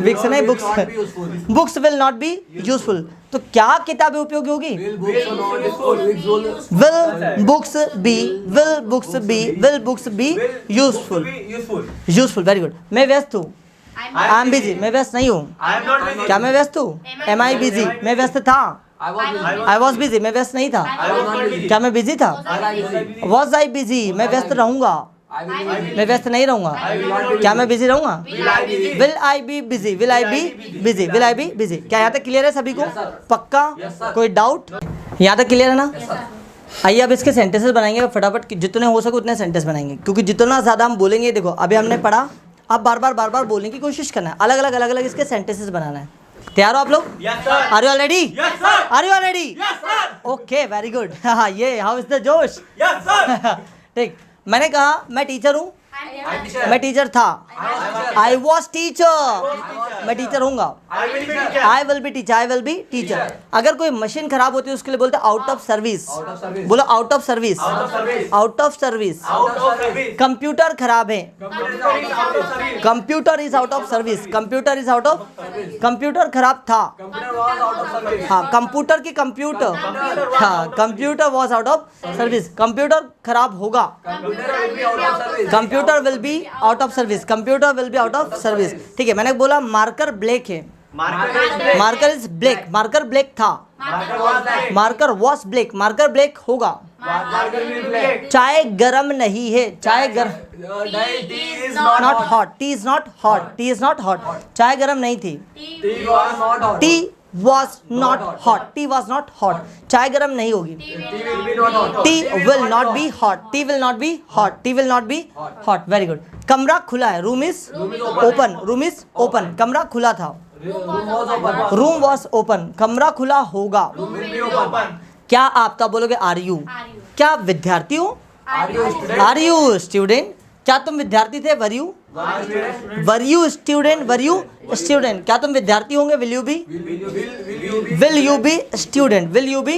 बुक्स नहीं, books Not be useful. Books will not be useful. तो क्या किताबें उपयोगी होगी? Will books not useful? Will books be, will books be, will books be useful, useful, very good. मैं व्यस्त हूँ, आई एम बिजी, मैं व्यस्त नहीं हूँ। क्या मैं व्यस्त हूँ? एम आई बिजी, मैं व्यस्त था। I was busy. I was busy, मैं व्यस्त नहीं था। I was not busy. क्या मैं बिजी था? Was I busy? Was I busy, मैं व्यस्त रहूंगा। I will be busy. मैं व्यस्त नहीं रहूंगा। I will not be क्या busy. मैं बिजी रहूंगा? Will I be busy? Will I be busy, will I be busy, will I be busy. क्या यहाँ तक क्लियर है सभी को? Yes, sir. पक्का? Yes, sir. कोई डाउट? यहाँ तक क्लियर है ना? Yes, sir. आइए अब इसके सेंटेंसेस बनाएंगे, फटाफट जितने हो सके उतने सेंटेंस बनाएंगे, क्योंकि जितना ज़्यादा हम बोलेंगे, देखो अभी हमने पढ़ा, अब बार बार बोलने की कोशिश करना है, अलग अलग इसके सेंटेंसेस बनाना है। तैयार हो आप लोग? Are you already? Are you already? Okay, very good. हाँ, ये हाउ इज द जोश? ठीक, मैंने कहा मैं टीचर हूँ, I'm teacher. मैं टीचर था, I was teacher. I was teacher, मैं टीचर हूँगा, I will be teacher. I will be teacher, I will be teacher. Teacher. अगर कोई मशीन खराब होती है उसके लिए बोलते हैं out of service. Out of service. बोलो out of service, Out of service. Out of service. Out of service. Computer खराब है, Computer is out of service. Computer is out of service, computer is out of, computer खराब था। Computer was out of service. हाँ, computer की computer, हाँ, computer was out of service. Computer खराब होगा, Computer will be out of service. Computer will be out of service, computer will be out of service. ठीक है, मैंने बोला marker black है, marker is black, marker black था, Marker was black. Marker was black, marker black होगा। Marker will be black. चाय गर्म नहीं है, चाय गर्म, Tea is not not hot. Hot, T is not hot, T is not hot, चाय गर्म नहीं थी। Tea was not hot. T was not hot, T was not hot, चाय गर्म नहीं होगी। Tea will be not hot. T will not be hot, T will not be hot, T will not be hot, very good. कमरा खुला है, room is open, room is open, कमरा खुला था, Room was open. Room was open, कमरा खुला होगा। Room will be open. क्या आप तब बोलोगे आर यू? क्या विद्यार्थी हो? Are you a student? Are you student? क्या तुम विद्यार्थी थे? Were you? Are you a student? Were you student? Were you student? क्या तुम विद्यार्थी होंगे? Will you be? Will you be student? Will you be?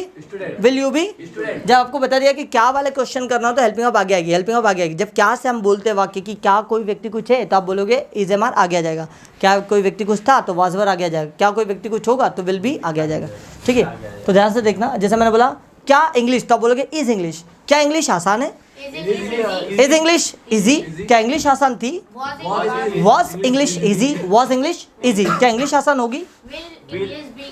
Will you be? Student. जब आपको बता दिया कि क्या वाले क्वेश्चन करना हो तो हेल्पिंग अप आगे आएगी, हेल्पिंग अप आगे आएगी। जब क्या से हम बोलते हैं वाक्य कि क्या कोई व्यक्ति कुछ है तो आप बोलोगे इज एम आर आगे आ जाएगा। क्या कोई व्यक्ति कुछ था तो वाज वर आगे आ जाएगा। क्या कोई व्यक्ति कुछ होगा तो विल बी आगे आ जाएगा। ठीक है, तो ध्यान से देखना, जैसे मैंने बोला क्या इंग्लिश तो आप बोलोगे इज इंग्लिश। क्या इंग्लिश आसान है? Is English easy? क्या इंग्लिश आसान थी? Was English easy? Was English easy? क्या इंग्लिश आसान होगी?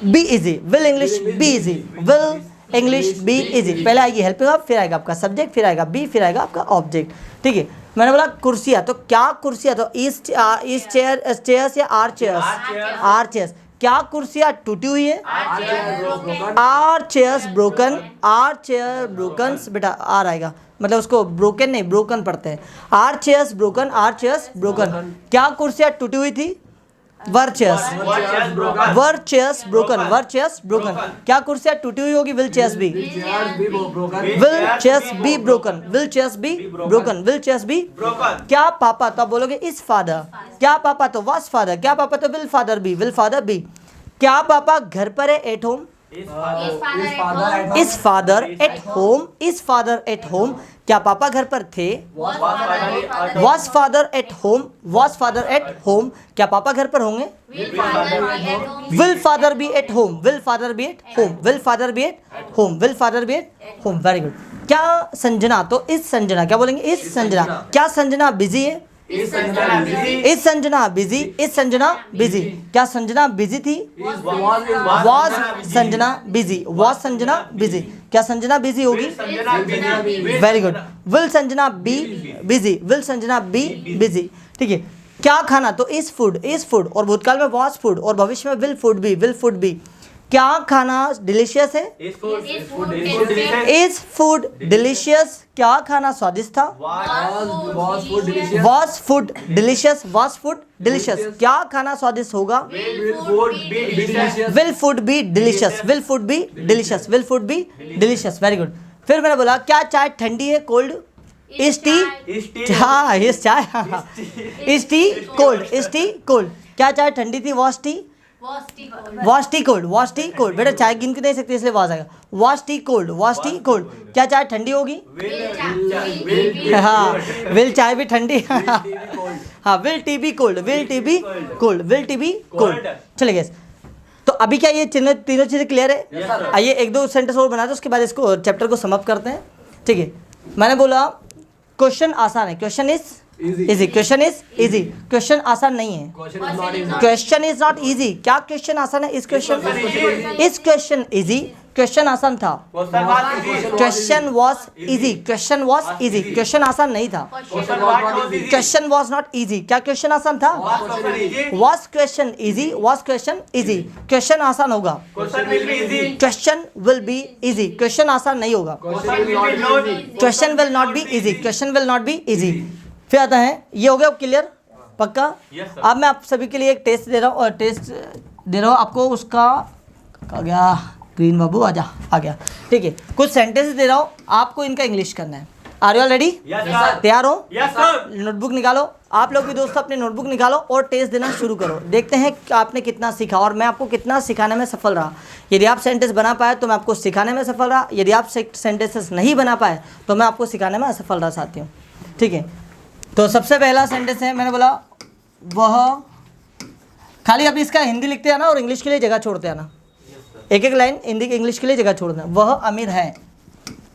Be easy, will English be easy, will English be easy. पहले आएगी हेल्पिंग अप, फिर आएगा आपका सब्जेक्ट, फिर आएगा बी, फिर आएगा आपका ऑब्जेक्ट। ठीक है, मैंने बोला कुर्सियाँ, तो क्या कुर्सियाँ? तो इस चेयर, चेयर्स या आर चेयर्स? Are chairs. क्या कुर्सियाँ टूटी हुई है? Are chairs broken, are chair broken. बेटा आर आएगा, मतलब उसको ब्रोकन नहीं ब्रोकन पढ़ते हैं। Are chairs broken, are chairs broken. क्या कुर्सियाँ टूटी हुई थी? Were chairs, were chairs broken, were chairs broken. क्या कुर्सियाँ टूटी हुई होगी? Will chairs be, Chairs be broken. Will chairs be broken, will chairs be broken, will chairs be. क्या पापा तो आप बोलोगे इज फादर। क्या पापा तो वाज फादर। क्या पापा तो will father be, will father be. क्या पापा घर पर है? At home. Is father at home? Is father at home, is father at home. क्या पापा घर पर थे? Was father at home, was father at home. क्या पापा घर पर होंगे? Will father be at home, will father be at home, will father be at home, will father be at home, very good. क्या संजना तो इज संजना। क्या बोलेंगे? Is Sanjana. क्या संजना बिजी है? Is Sanjana busy? Is Sanjana busy, is Sanjana busy. क्या Sanjana busy थी? Was Sanjana busy, was Sanjana busy. क्या Sanjana busy होगी? Very good. Will Sanjana be busy, will Sanjana be busy. ठीक है, क्या खाना तो इज फूड, इज फूड, और भूतकाल में वॉज फूड, और भविष्य में will food be, will food be. क्या खाना डिलीशियस है? Is food delicious. क्या खाना स्वादिष्ट था? Was food delicious? Was food delicious, was food delicious. क्या खाना स्वादिष्ट होगा? Will food be delicious? Will food be delicious, will food be delicious, will food be delicious, very good. फिर मैंने बोला क्या चाय ठंडी है? कोल्ड। इज टी, हाँ इज चाय, is tea cold, is tea cold. क्या चाय ठंडी थी? Was T was T cold, was T cold. बेटा चाय गिन के नहीं सकते इसलिए आवाज आएगा। Was T cold, was T cold. क्या चाय ठंडी होगी? हाँ, विल चाय भी ठंडी। हाँ, will tea be cold, will tea be cold, will tea be cold. चलिए तो अभी क्या ये तीनों चीज़ें क्लियर है? आइए एक दो सेंटेंस और बना दो, उसके बाद इसको चैप्टर को समाप्त करते हैं। ठीक है, मैंने बोला क्वेश्चन आसान है, question is easy, question is easy. Question आसान नहीं है, क्वेश्चन इज नॉट इजी। क्या क्वेश्चन आसान है? इस क्वेश्चन इजी, क्वेश्चन आसान था। Question was easy, question was easy, question आसान नहीं था। Question was not easy. क्या क्वेश्चन आसान था? Was question easy, was question easy. Question आसान होगा, question will be easy. Question आसान नहीं होगा, question will not be easy, question will not be easy. फिर आता है, ये हो गया क्लियर? पक्का? अब मैं आप सभी के लिए एक टेस्ट दे रहा हूँ, और टेस्ट दे रहा हूँ आपको। उसका आ गया ग्रीन बाबू, आजा, आ गया। ठीक है, कुछ सेंटेंस दे रहा हूँ आपको, इनका इंग्लिश करना है। Are you all ready? तैयार हो? नोटबुक निकालो, आप लोग भी दोस्तों अपनी नोटबुक निकालो और टेस्ट देना शुरू करो। देखते हैं कि आपने कितना सीखा और मैं आपको कितना सिखाने में सफल रहा। यदि आप सेंटेंस बना पाए तो मैं आपको सिखाने में सफल रहा, यदि आप सेंटेंसेस नहीं बना पाए तो मैं आपको सिखाने में असफल रहा साथियों। ठीक है, तो सबसे पहला सेंटेंस है, मैंने बोला वह, खाली अभी इसका हिंदी लिखते आना और इंग्लिश के लिए जगह छोड़ते आना। एक एक लाइन हिंदी इंग्लिश के लिए जगह छोड़ देना। वह अमीर है,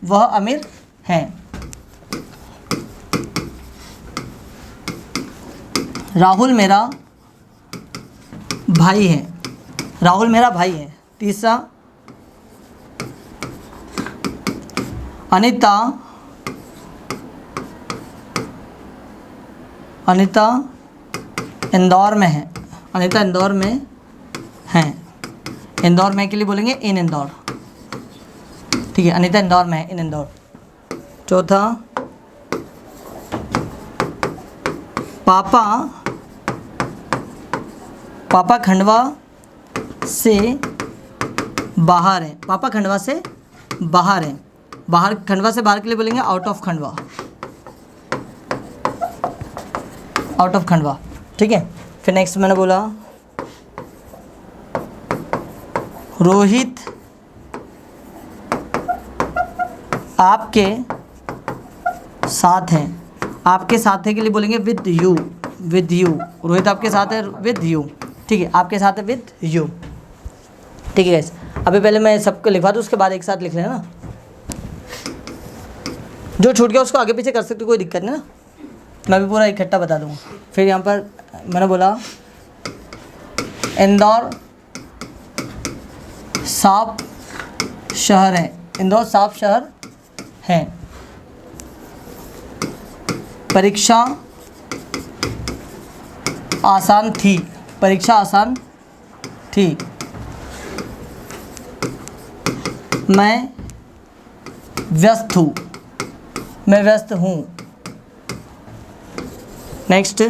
वह अमीर है। राहुल मेरा भाई है, राहुल मेरा भाई है। तीसरा, अनीता अनीता इंदौर में है, अनीता इंदौर में है। इंदौर में के लिए बोलेंगे इन इंदौर। ठीक है, अनीता इंदौर में है, इन इंदौर। चौथा, पापा खंडवा से बाहर है, पापा खंडवा से बाहर है। बाहर, खंडवा से बाहर के लिए बोलेंगे out of Khandwa, out of Khandwa. ठीक है, फिर नेक्स्ट मैंने बोला रोहित आपके साथ है, आपके साथ है के लिए बोलेंगे with you, with you. Rohit आपके साथ है विद यू। ठीक है, आपके साथ है विद यू। ठीक है गाइस, अभी पहले मैं सबको लिखवा दूँ, उसके बाद एक साथ लिख लेना। जो छूट गया उसको आगे पीछे कर सकते, कोई दिक्कत नहीं ना, मैं भी पूरा इकट्ठा बता दूँगा। फिर यहाँ पर मैंने बोला इंदौर साफ शहर है, इंदौर साफ शहर है। परीक्षा आसान थी, परीक्षा आसान थी। मैं व्यस्त हूँ, मैं व्यस्त हूँ। नेक्स्ट,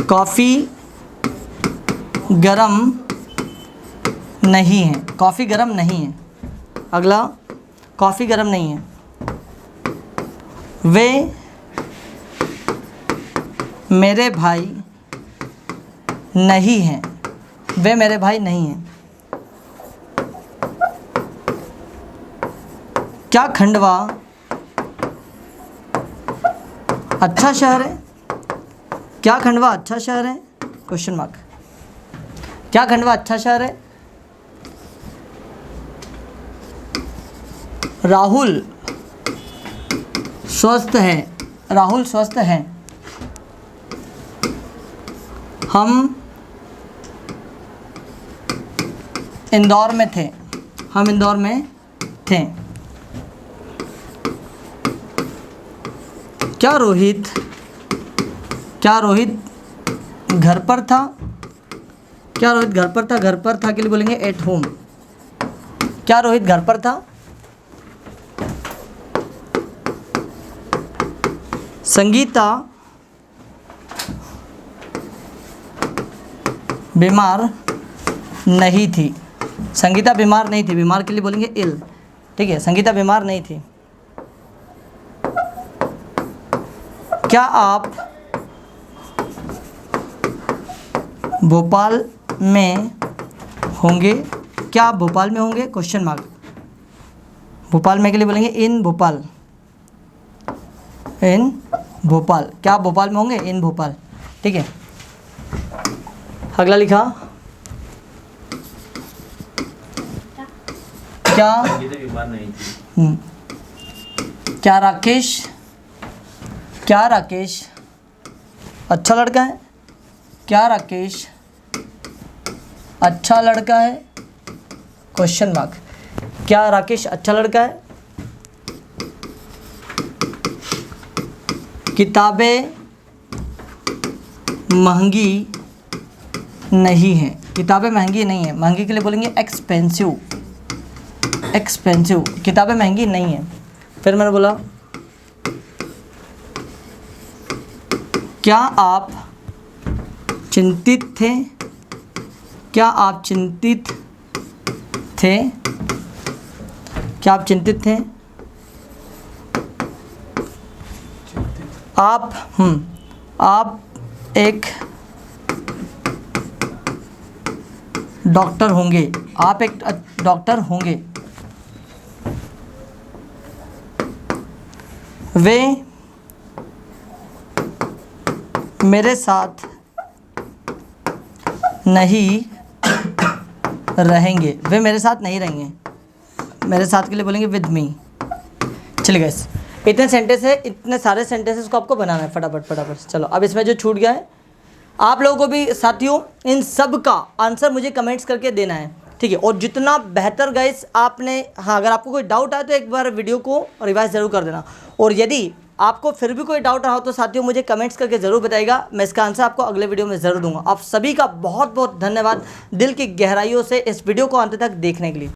कॉफ़ी गरम नहीं है, कॉफ़ी गरम नहीं है। अगला, कॉफ़ी गरम नहीं है। वे मेरे भाई नहीं हैं, वे मेरे भाई नहीं हैं। क्या खंडवा अच्छा शहर है? क्या खंडवा अच्छा शहर है? Question mark. क्या खंडवा अच्छा शहर है? राहुल स्वस्थ है, राहुल स्वस्थ है। हम इंदौर में थे, हम इंदौर में थे। क्या रोहित घर पर था? क्या रोहित घर पर था? घर पर था के लिए बोलेंगे एट होम। क्या रोहित घर पर था? संगीता बीमार नहीं थी, संगीता बीमार नहीं थी। बीमार के लिए बोलेंगे इल। ठीक है, संगीता बीमार नहीं थी। क्या आप भोपाल में होंगे। क्या भोपाल में होंगे? Question mark. भोपाल में के लिए बोलेंगे इन भोपाल। इन भोपाल, क्या भोपाल में होंगे? इन भोपाल। ठीक है, अगला लिखा क्या क्या राकेश अच्छा लड़का है? क्या राकेश अच्छा लड़का है? Question mark. क्या राकेश अच्छा लड़का है? किताबें महंगी नहीं हैं। किताबें महंगी नहीं है, महंगी के लिए बोलेंगे एक्सपेंसिव। एक्सपेंसिव, किताबें महंगी नहीं हैं। फिर मैंने बोला क्या आप चिंतित थे? क्या आप चिंतित थे? क्या आप चिंतित थे? आप एक डॉक्टर होंगे। आप एक डॉक्टर होंगे। वे मेरे साथ नहीं रहेंगे। वे मेरे साथ नहीं रहेंगे। मेरे साथ के लिए बोलेंगे विद मी। चलिए गाइस, इतने सेंटेंस है, इतने सारे सेंटेंसेस को आपको बनाना है फटाफट। चलो, अब इसमें जो छूट गया है आप लोगों को भी साथियों, इन सब का आंसर मुझे कमेंट्स करके देना है। ठीक है, और जितना बेहतर गाइस आपने, हाँ, अगर आपको कोई डाउट आए तो एक बार वीडियो को रिवाइज ज़रूर कर देना। और यदि आपको फिर भी कोई डाउट रहा हो तो साथियों मुझे कमेंट्स करके ज़रूर बताइएगा। मैं इसका आंसर आपको अगले वीडियो में ज़रूर दूंगा। आप सभी का बहुत बहुत धन्यवाद दिल की गहराइयों से इस वीडियो को अंत तक देखने के लिए।